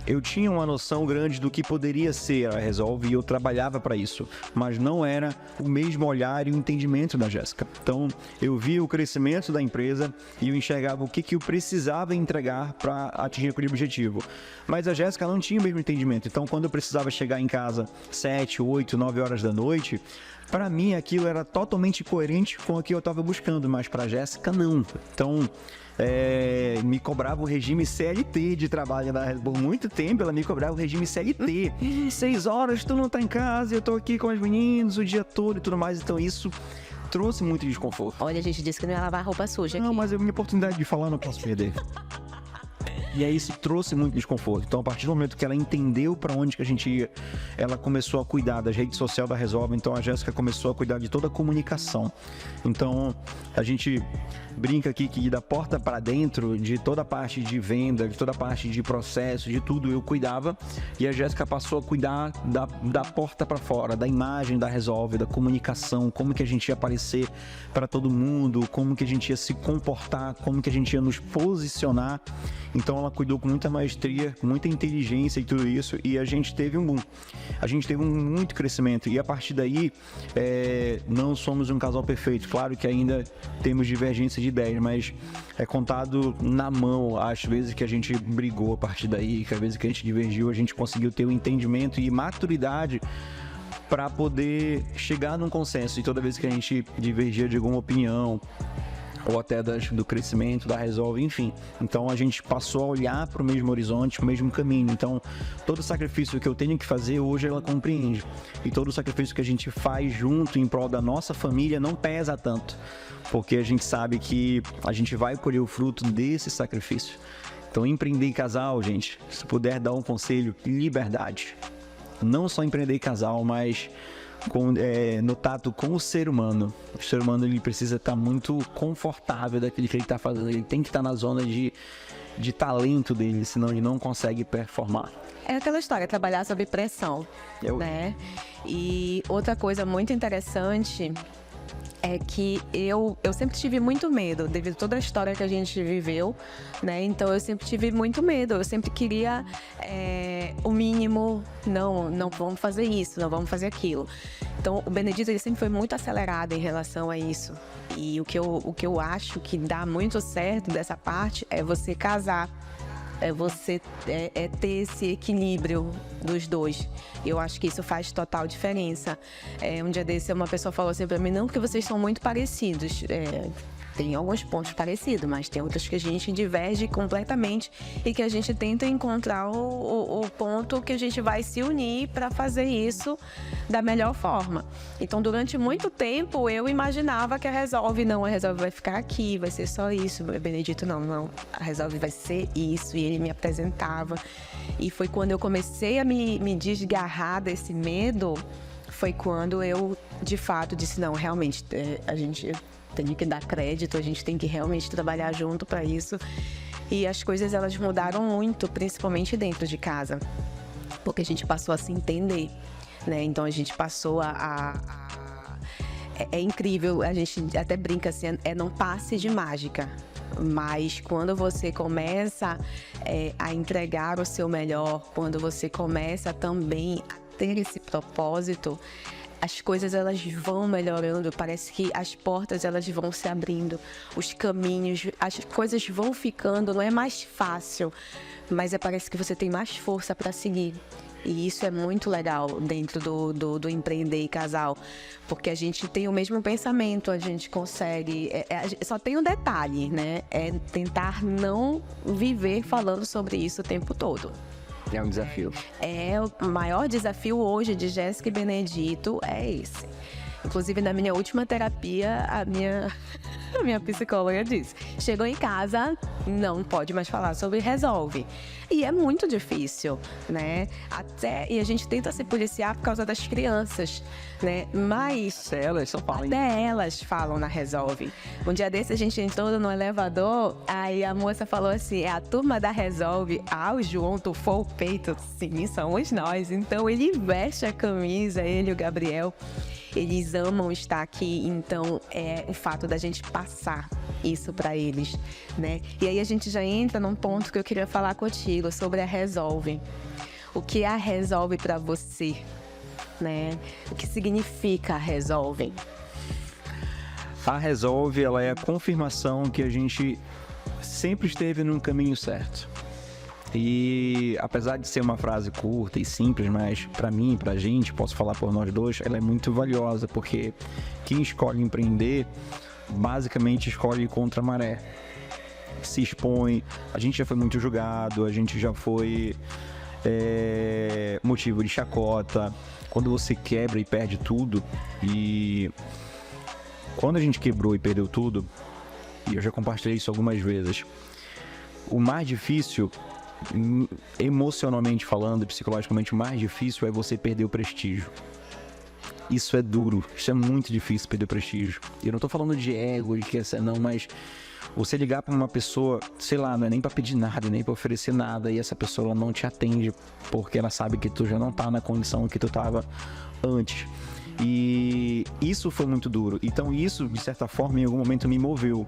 eu tinha uma noção grande do que poderia ser a Resolve e eu trabalhava para isso, mas não era o mesmo olhar e o entendimento da Jéssica. Então, eu via o crescimento da empresa e eu enxergava o que eu precisava entregar para atingir aquele objetivo. Mas a Jéssica não tinha o mesmo entendimento. Então, quando eu precisava chegar em casa 7, 8, 9 horas da noite, para mim aquilo era totalmente coerente com o que eu estava buscando, mas para a Jéssica não. Então, me cobrava o regime CLT de trabalho. Por muito tempo ela me cobrava o regime CLT. 6 horas tu não tá em casa, eu tô aqui com os meninos o dia todo e tudo mais. Então isso trouxe muito desconforto. Olha, a gente disse que não ia lavar roupa suja. Não, mas a minha oportunidade de falar não posso perder. E aí isso trouxe muito desconforto. Então, a partir do momento que ela entendeu para onde que a gente ia, ela começou a cuidar das redes sociais da Resolve. Então, a Jéssica começou a cuidar de toda a comunicação. Então, a gente brinca aqui que da porta para dentro, de toda a parte de venda, de toda a parte de processo, de tudo eu cuidava. E a Jéssica passou a cuidar da porta para fora, da imagem da Resolve, da comunicação, como que a gente ia aparecer para todo mundo, como que a gente ia se comportar, como que a gente ia nos posicionar. Então ela cuidou com muita maestria, com muita inteligência e tudo isso, e a gente teve um boom. A gente teve muito crescimento, e a partir daí não somos um casal perfeito. Claro que ainda temos divergência de ideias, mas é contado na mão as vezes que a gente brigou a partir daí, que às vezes que a gente divergiu, a gente conseguiu ter um entendimento e maturidade para poder chegar num consenso. E toda vez que a gente divergia de alguma opinião, ou até do crescimento da Resolve, enfim. Então a gente passou a olhar para o mesmo horizonte, o mesmo caminho. Então todo o sacrifício que eu tenho que fazer hoje ela compreende. E todo o sacrifício que a gente faz junto em prol da nossa família não pesa tanto, porque a gente sabe que a gente vai colher o fruto desse sacrifício. Então empreender em casal, gente, se puder dar um conselho, liberdade. Não só empreender em casal, mas no tato com o ser humano. O ser humano ele precisa estar muito confortável daquilo que ele está fazendo. Ele tem que estar na zona de talento dele, senão ele não consegue performar. É aquela história, trabalhar sob pressão, né? E outra coisa muito interessante é que eu sempre tive muito medo, devido a toda a história que a gente viveu, né? Então eu sempre tive muito medo, eu sempre queria o mínimo, não vamos fazer isso, não vamos fazer aquilo. Então o Benedito ele sempre foi muito acelerado em relação a isso. E o que eu acho que dá muito certo dessa parte é você casar. Você ter esse equilíbrio dos dois. Eu acho que isso faz total diferença. Um dia desse uma pessoa falou assim pra mim, não, porque vocês são muito parecidos. Tem alguns pontos parecidos, mas tem outros que a gente diverge completamente e que a gente tenta encontrar o ponto que a gente vai se unir para fazer isso da melhor forma. Então, durante muito tempo, eu imaginava que a Resolve vai ficar aqui, vai ser só isso. Benedito, não, a Resolve vai ser isso. E ele me apresentava. E foi quando eu comecei a me desgarrar desse medo, foi quando eu, de fato, disse, não, realmente, a gente tem que dar crédito, a gente tem que realmente trabalhar junto para isso. E as coisas, elas mudaram muito, principalmente dentro de casa, porque a gente passou a se entender, né? Então a gente passou é incrível, a gente até brinca assim, não passe de mágica. Mas quando você começa a entregar o seu melhor, quando você começa também a ter esse propósito, as coisas elas vão melhorando, parece que as portas elas vão se abrindo, os caminhos, as coisas vão ficando, não é mais fácil, mas parece que você tem mais força para seguir. E isso é muito legal dentro do empreender em casal, porque a gente tem o mesmo pensamento, a gente consegue, só tem um detalhe, né? É tentar não viver falando sobre isso o tempo todo. É um desafio. O maior desafio hoje de Jéssica e Benedito é esse. Inclusive, na minha última terapia, a minha psicóloga disse, chegou em casa, não pode mais falar sobre Resolve. E é muito difícil, né? E a gente tenta se policiar por causa das crianças, né? Mas até elas falam na Resolve. Um dia desse a gente entrou no elevador, aí a moça falou assim, a turma da Resolve, o João tufou o peito. Sim, somos nós. Então ele veste a camisa, ele e o Gabriel. eles amam estar aqui, então é o fato da gente passar isso para eles, né? E aí a gente já entra num ponto que eu queria falar contigo sobre a Resolve. O que a Resolve para você, né? O que significa a Resolve? A Resolve, ela é a confirmação que a gente sempre esteve no caminho certo. E apesar de ser uma frase curta e simples, mas para mim, pra gente, posso falar por nós dois, ela é muito valiosa, porque quem escolhe empreender, basicamente escolhe contra a maré. Se expõe, a gente já foi muito julgado, a gente já foi motivo de chacota. Quando você quebra e perde tudo, e quando a gente quebrou e perdeu tudo, e eu já compartilhei isso algumas vezes, o mais difícil, emocionalmente falando, psicologicamente, o mais difícil é você perder o prestígio. Isso é duro, isso é muito difícil, perder o prestígio. Eu não tô falando de ego, de que essa não, mas você ligar pra uma pessoa, sei lá, não é nem pra pedir nada, nem pra oferecer nada, e essa pessoa ela não te atende porque ela sabe que tu já não tá na condição que tu tava antes. E isso foi muito duro. Então isso, de certa forma, em algum momento me moveu.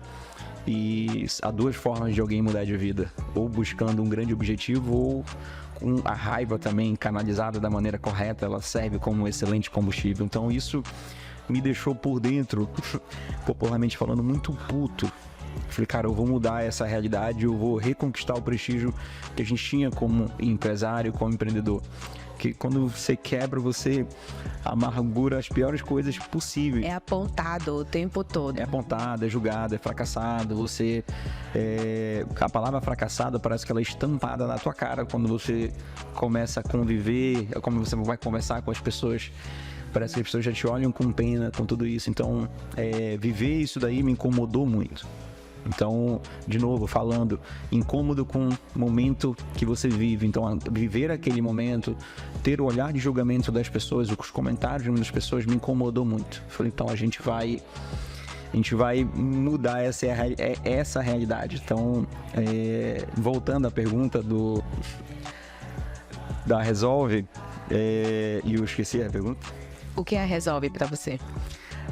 E há duas formas de alguém mudar de vida: ou buscando um grande objetivo, ou com a raiva também canalizada da maneira correta, ela serve como um excelente combustível. Então isso me deixou por dentro, popularmente falando, muito puto. Falei, cara, eu vou mudar essa realidade, eu vou reconquistar o prestígio que a gente tinha como empresário, como empreendedor. Que quando você quebra, você amargura as piores coisas possíveis. É apontado o tempo todo. É apontado, é julgado, é fracassado. Você, a palavra fracassado parece que ela é estampada na tua cara quando você começa a conviver, como você vai conversar com as pessoas. Parece que as pessoas já te olham com pena, com tudo isso. Então, viver isso daí me incomodou muito. Então, de novo, falando, incômodo com o momento que você vive. Então, viver aquele momento, ter o olhar de julgamento das pessoas, os comentários das pessoas me incomodou muito. Falei, então a gente vai mudar essa realidade. Então, voltando à pergunta da Resolve, e eu esqueci a pergunta. O que é a Resolve para você?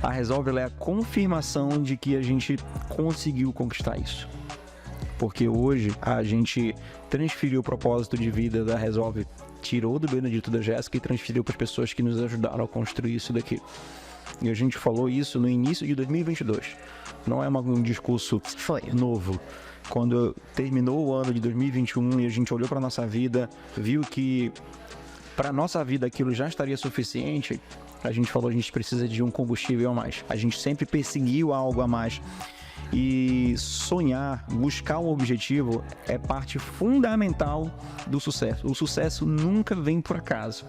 A Resolve ela é a confirmação de que a gente conseguiu conquistar isso. Porque hoje a gente transferiu o propósito de vida da Resolve, tirou do Benedito da Jéssica e transferiu para as pessoas que nos ajudaram a construir isso daqui. E a gente falou isso no início de 2022. Não é um discurso novo. Quando terminou o ano de 2021 e a gente olhou para a nossa vida, viu que para a nossa vida aquilo já estaria suficiente, a gente falou, a gente precisa de um combustível a mais. A gente sempre perseguiu algo a mais. E sonhar, buscar um objetivo é parte fundamental do sucesso. O sucesso nunca vem por acaso.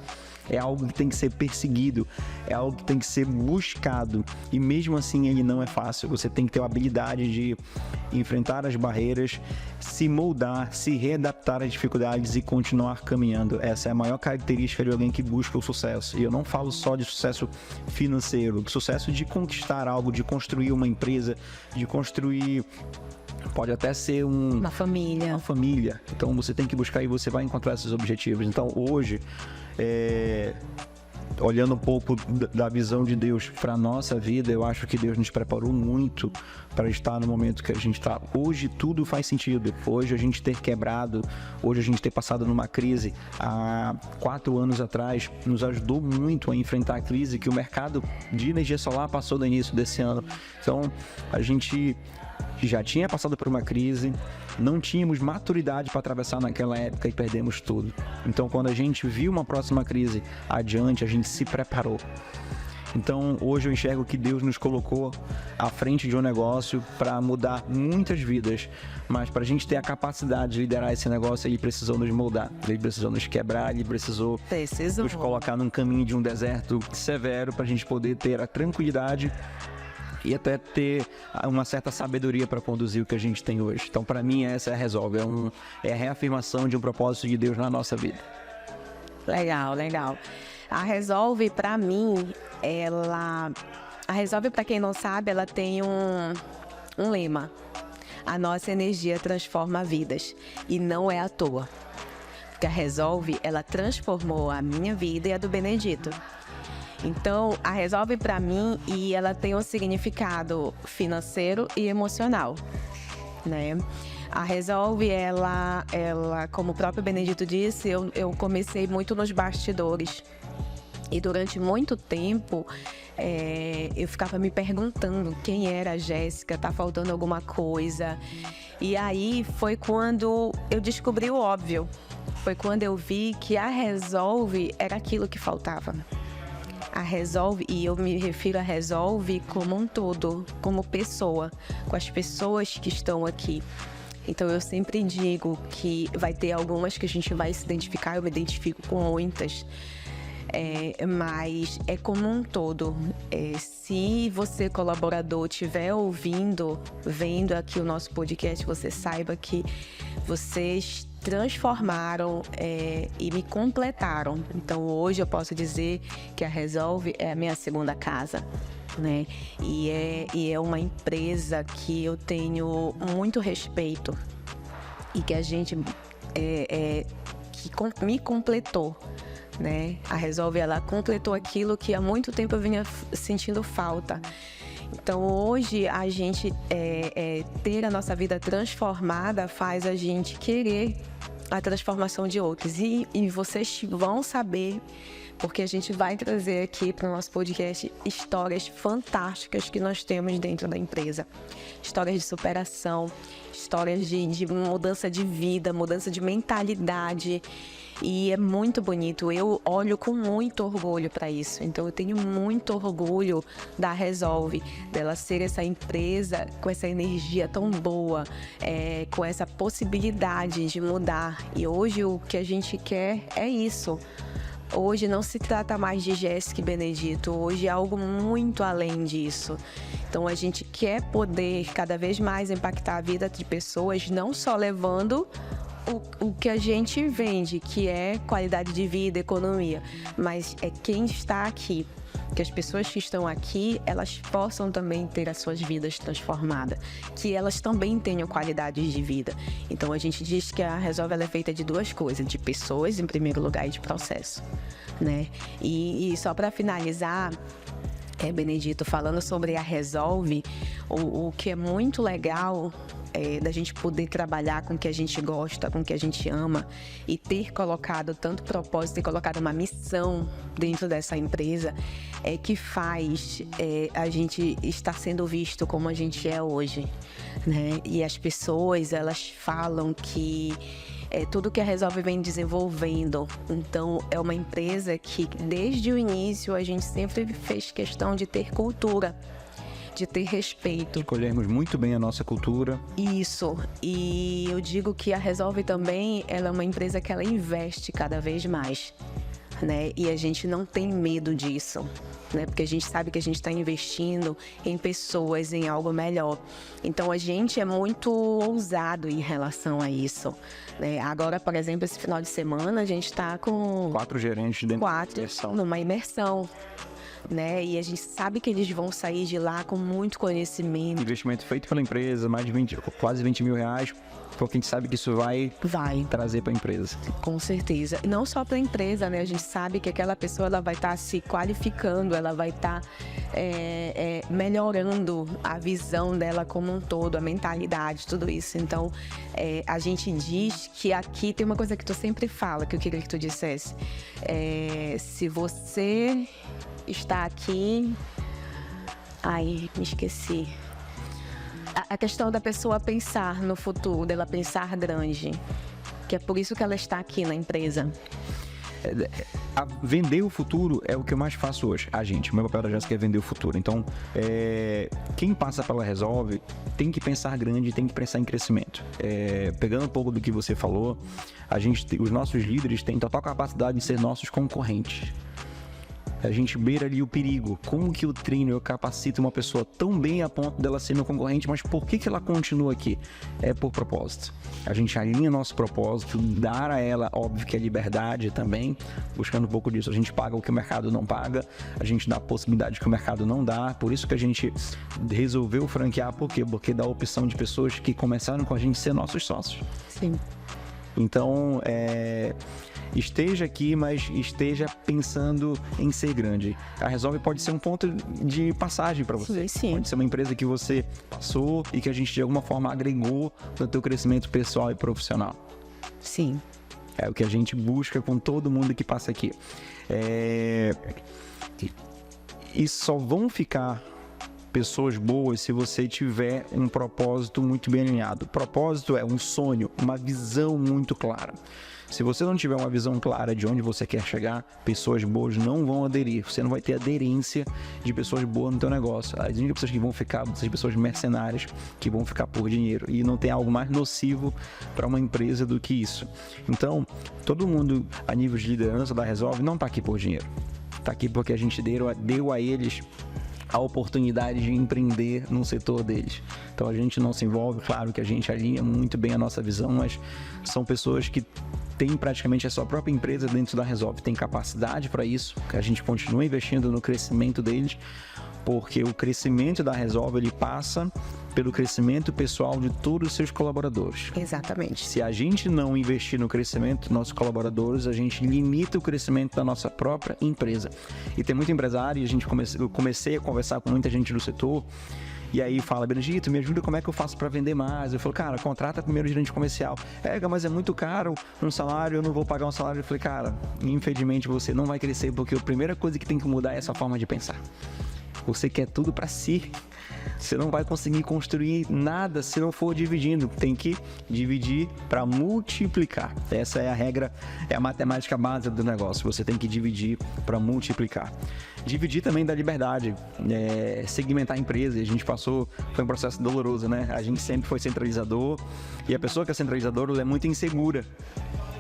É algo que tem que ser perseguido, é algo que tem que ser buscado. E mesmo assim ele não é fácil. Você tem que ter a habilidade de enfrentar as barreiras, se moldar, se readaptar às dificuldades e continuar caminhando. Essa é a maior característica de alguém que busca o sucesso. E eu não falo só de sucesso financeiro, sucesso de conquistar algo, de construir uma empresa, de construir... Pode até ser uma família. Então você tem que buscar e você vai encontrar esses objetivos. Então hoje, olhando um pouco da visão de Deus para a nossa vida, eu acho que Deus nos preparou muito para estar no momento que a gente está. Hoje tudo faz sentido. Hoje a gente ter quebrado, hoje a gente ter passado numa crise há 4 anos atrás, nos ajudou muito a enfrentar a crise que o mercado de energia solar passou no início desse ano. Então a gente já tinha passado por uma crise, não tínhamos maturidade para atravessar naquela época e perdemos tudo. Então, quando a gente viu uma próxima crise adiante, a gente se preparou. Então, hoje eu enxergo que Deus nos colocou à frente de um negócio para mudar muitas vidas, mas para a gente ter a capacidade de liderar esse negócio, Ele precisou nos moldar, Ele precisou nos quebrar, Ele precisou nos colocar num caminho de um deserto severo para a gente poder ter a tranquilidade e até ter uma certa sabedoria para conduzir o que a gente tem hoje. Então, para mim, essa é a Resolve. É a reafirmação de um propósito de Deus na nossa vida. Legal. A Resolve, para mim, A Resolve, para quem não sabe, ela tem um lema. A nossa energia transforma vidas. E não é à toa. Porque a Resolve, ela transformou a minha vida e a do Benedito. Então, a Resolve para mim, e ela tem um significado financeiro e emocional, né? A Resolve, ela como o próprio Benedito disse, eu comecei muito nos bastidores. E durante muito tempo, eu ficava me perguntando quem era a Jéssica, tá faltando alguma coisa. E aí foi quando eu descobri o óbvio. Foi quando eu vi que a Resolve era aquilo que faltava. A Resolve, e eu me refiro a Resolve como um todo, como pessoa, com as pessoas que estão aqui. Então eu sempre digo que vai ter algumas que a gente vai se identificar, eu me identifico com muitas. Mas é como um todo. Se você, colaborador, estiver ouvindo, vendo aqui o nosso podcast, você saiba que vocês transformaram e me completaram. Então hoje eu posso dizer que a Resolve é a minha segunda casa, né? E é uma empresa que eu tenho muito respeito e que a gente que me completou, né? A Resolve, ela completou aquilo que há muito tempo eu vinha sentindo falta. Então hoje a gente ter a nossa vida transformada faz a gente querer a transformação de outros. E vocês vão saber, porque a gente vai trazer aqui para o nosso podcast histórias fantásticas que nós temos dentro da empresa. Histórias de superação, histórias de mudança de vida, mudança de mentalidade. E é muito bonito, eu olho com muito orgulho para isso. Então eu tenho muito orgulho da Resolve, dela ser essa empresa com essa energia tão boa, com essa possibilidade de mudar. E hoje o que a gente quer é isso. Hoje não se trata mais de Jéssica e Benedito, hoje é algo muito além disso. Então a gente quer poder cada vez mais impactar a vida de pessoas, não só levando o que a gente vende, que é qualidade de vida, economia, mas é quem está aqui. Que as pessoas que estão aqui, elas possam também ter as suas vidas transformadas, que elas também tenham qualidade de vida. Então a gente diz que a Resolve ela é feita de duas coisas, de pessoas em primeiro lugar e de processo, né? E só para finalizar, Benedito, falando sobre a Resolve, o que é muito legal da gente poder trabalhar com o que a gente gosta, com o que a gente ama e ter colocado tanto propósito, ter colocado uma missão dentro dessa empresa que faz a gente estar sendo visto como a gente é hoje, né? E as pessoas, elas falam que tudo que a Resolve vem desenvolvendo. Então, é uma empresa que, desde o início, a gente sempre fez questão de ter cultura, de ter respeito. Escolhemos muito bem a nossa cultura. Isso. E eu digo que a Resolve também, ela é uma empresa que ela investe cada vez mais, né? E a gente não tem medo disso, né? Porque a gente sabe que a gente está investindo em pessoas, em algo melhor. Então a gente é muito ousado em relação a isso, né? Agora, por exemplo, esse final de semana a gente está com 4 gerentes dentro da imersão. Numa imersão, né? E a gente sabe que eles vão sair de lá com muito conhecimento. Investimento feito pela empresa, mais de quase 20 mil reais. Porque a gente sabe que isso vai trazer para a empresa. Com certeza. Não só para a empresa, né? A gente sabe que aquela pessoa ela vai estar se qualificando, ela vai estar melhorando a visão dela como um todo, a mentalidade, tudo isso. Então, a gente diz que aqui tem uma coisa que tu sempre fala, que eu queria que tu dissesse. Se você está aqui... Ai, me esqueci. A questão da pessoa pensar no futuro, dela pensar grande, que é por isso que ela está aqui na empresa. Vender o futuro é o que eu mais faço hoje, o meu papel da Jéssica é vender o futuro. Então, quem passa pela Resolve tem que pensar grande, tem que pensar em crescimento. Pegando um pouco do que você falou, os nossos líderes têm total capacidade de ser nossos concorrentes. A gente beira ali o perigo. Como que eu treino, eu capacito uma pessoa tão bem a ponto dela ser meu concorrente, mas por que ela continua aqui? É por propósito. A gente alinha nosso propósito, dar a ela, óbvio que é liberdade também, buscando um pouco disso. A gente paga o que o mercado não paga, a gente dá a possibilidade que o mercado não dá, por isso que a gente resolveu franquear. Por quê? Porque dá a opção de pessoas que começaram com a gente ser nossos sócios. Sim. Então, esteja aqui, mas esteja pensando em ser grande. A Resolve pode ser um ponto de passagem para você. Sim. Pode ser uma empresa que você passou e que a gente de alguma forma agregou no teu crescimento pessoal e profissional. Sim. É o que a gente busca com todo mundo que passa aqui. E só vão ficar pessoas boas se você tiver um propósito muito bem alinhado. Propósito é um sonho, uma visão muito clara. Se você não tiver uma visão clara de onde você quer chegar, pessoas boas não vão aderir. Você não vai ter aderência de pessoas boas no teu negócio. As únicas pessoas que vão ficar são pessoas mercenárias que vão ficar por dinheiro. E não tem algo mais nocivo para uma empresa do que isso. Então, todo mundo a nível de liderança da Resolve não está aqui por dinheiro. Está aqui porque a gente deu a eles a oportunidade de empreender no setor deles. Então a gente não se envolve, claro que a gente alinha muito bem a nossa visão, mas são pessoas que têm praticamente a sua própria empresa dentro da Resolve, tem capacidade para isso, que a gente continua investindo no crescimento deles, porque o crescimento da Resolve ele passa pelo crescimento pessoal de todos os seus colaboradores. Exatamente. Se a gente não investir no crescimento dos nossos colaboradores, a gente limita o crescimento da nossa própria empresa. E tem muito empresário, eu comecei a conversar com muita gente do setor, e aí fala, Benedito, me ajuda, como é que eu faço para vender mais? Eu falo, cara, contrata primeiro o gerente comercial. Mas é muito caro um salário, eu não vou pagar um salário. Eu falei, cara, infelizmente você não vai crescer, porque a primeira coisa que tem que mudar é essa forma de pensar. Você quer tudo para si. Você não vai conseguir construir nada se não for dividindo. Tem que dividir para multiplicar. Essa é a regra, é a matemática básica do negócio. Você tem que dividir para multiplicar. Dividir também dá liberdade, segmentar a empresa. E a gente foi um processo doloroso, né? A gente sempre foi centralizador e a pessoa que é centralizadora, ela é muito insegura.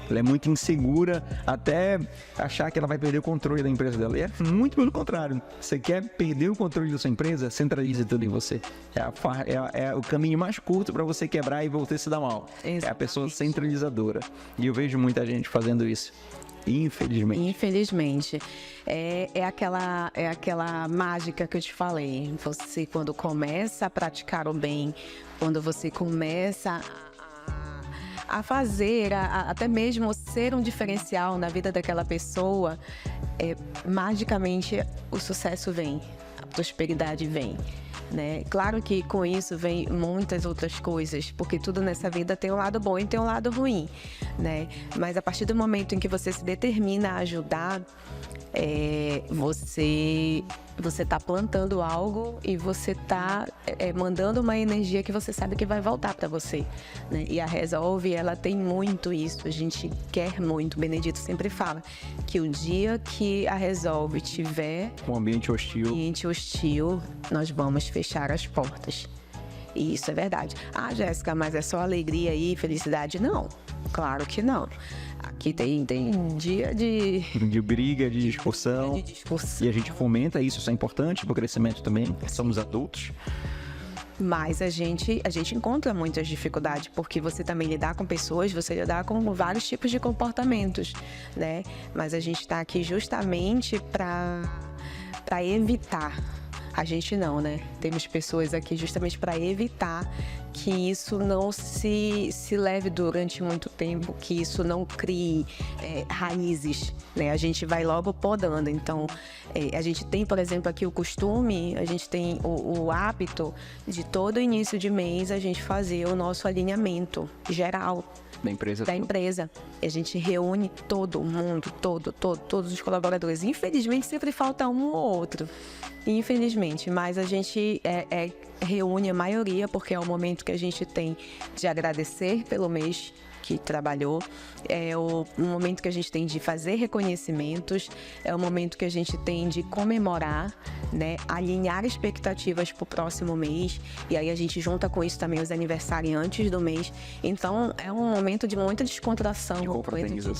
Ela é muito insegura até achar que ela vai perder o controle da empresa dela. E é muito pelo contrário. Você quer perder o controle da sua empresa? Centralize tudo em você. É o caminho mais curto para você quebrar e voltar a se dar mal. Exatamente. É a pessoa centralizadora. E eu vejo muita gente fazendo isso. Infelizmente. É aquela mágica que eu te falei. Você, quando começa a praticar o bem, quando você começa a fazer, até mesmo ser um diferencial na vida daquela pessoa, magicamente o sucesso vem, a prosperidade vem, né? Claro que com isso vem muitas outras coisas, porque tudo nessa vida tem um lado bom e tem um lado ruim, né? Mas a partir do momento em que você se determina a ajudar, você está plantando algo e você está mandando uma energia que você sabe que vai voltar para você, né? E a Resolve, ela tem muito isso, a gente quer muito. O Benedito sempre fala que o dia que a Resolve tiver um ambiente hostil, nós vamos fechar as portas. E isso é verdade. Ah, Jéssica, mas é só alegria e felicidade? Não, claro que não. Aqui tem dia de briga, de discussão. E a gente fomenta isso é importante para o crescimento também. Somos adultos. Mas a gente encontra muitas dificuldades, porque você também lidar com pessoas, você lidar com vários tipos de comportamentos, né? Mas a gente está aqui justamente para evitar. A gente não, né? Temos pessoas aqui justamente para evitar que isso não se leve durante muito tempo, que isso não crie raízes, né? A gente vai logo podando. Então, a gente tem, por exemplo, aqui o costume, a gente tem o hábito de todo início de mês a gente fazer o nosso alinhamento geral da empresa. E a gente reúne todo mundo, todos os colaboradores. Infelizmente, sempre falta um ou outro. Infelizmente, mas a gente reúne a maioria, porque é o momento que a gente tem de agradecer pelo mês que trabalhou, é o momento que a gente tem de fazer reconhecimentos, é o momento que a gente tem de comemorar, né, alinhar expectativas para o próximo mês, e aí a gente junta com isso também os aniversariantes do mês. Então é um momento de muita descontração, de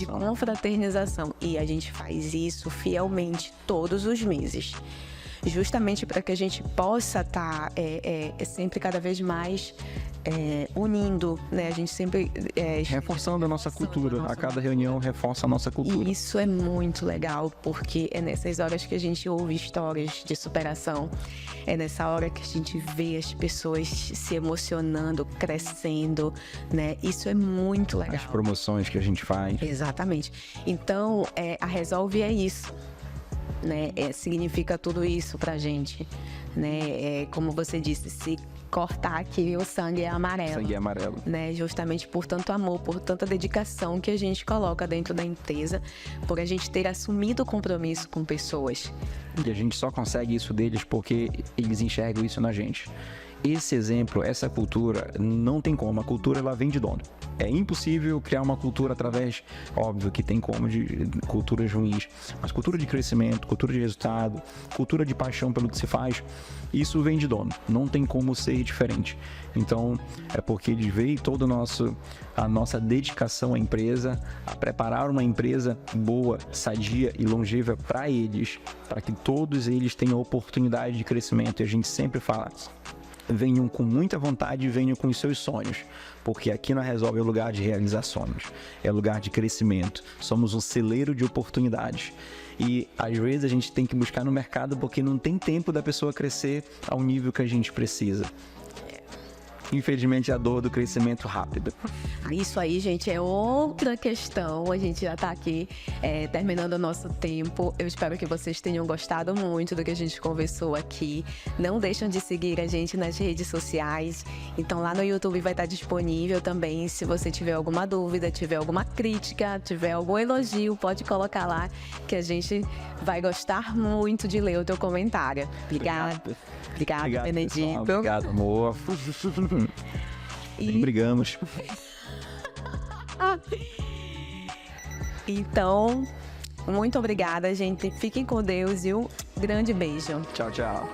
confraternização, e a gente faz isso fielmente todos os meses. justamente para que a gente possa estar sempre cada vez mais unindo, né? A gente sempre reforçando a nossa cultura. A cada reunião reforça a nossa cultura. E isso é muito legal, porque é nessas horas que a gente ouve histórias de superação, é nessa hora que a gente vê as pessoas se emocionando, crescendo, né? Isso é muito legal. As promoções que a gente faz. Exatamente. Então, a Resolve é isso, né? Significa tudo isso pra gente, né? Como você disse, se cortar aqui, o sangue é amarelo. Sangue é amarelo. Né? Justamente por tanto amor, por tanta dedicação que a gente coloca dentro da empresa, por a gente ter assumido o compromisso com pessoas. E a gente só consegue isso deles porque eles enxergam isso na gente. Esse exemplo, essa cultura, não tem como. A cultura, ela vem de dono. É impossível criar uma cultura através, óbvio que tem como, de culturas ruins, mas cultura de crescimento, cultura de resultado, cultura de paixão pelo que se faz, isso vem de dono. Não tem como ser diferente. Então, é porque eles veem toda a nossa dedicação à empresa, a preparar uma empresa boa, sadia e longeva para eles, para que todos eles tenham oportunidade de crescimento. E a gente sempre fala: venham com muita vontade e venham com os seus sonhos, porque aqui na Resolve é lugar de realizar sonhos, é lugar de crescimento, somos um celeiro de oportunidades. E às vezes a gente tem que buscar no mercado porque não tem tempo da pessoa crescer ao nível que a gente precisa. Infelizmente, a dor do crescimento rápido. Isso aí, gente, é outra questão. A gente já tá aqui terminando o nosso tempo. Eu espero que vocês tenham gostado muito do que a gente conversou aqui. Não deixem de seguir a gente nas redes sociais. Então, lá no YouTube vai estar disponível também. Se você tiver alguma dúvida, tiver alguma crítica, tiver algum elogio, pode colocar lá que a gente vai gostar muito de ler o teu comentário. Obrigada, Benedito. Pessoal. Obrigado, amor. E... brigamos. Então, muito obrigada, gente. Fiquem com Deus e um grande beijo. Tchau, tchau.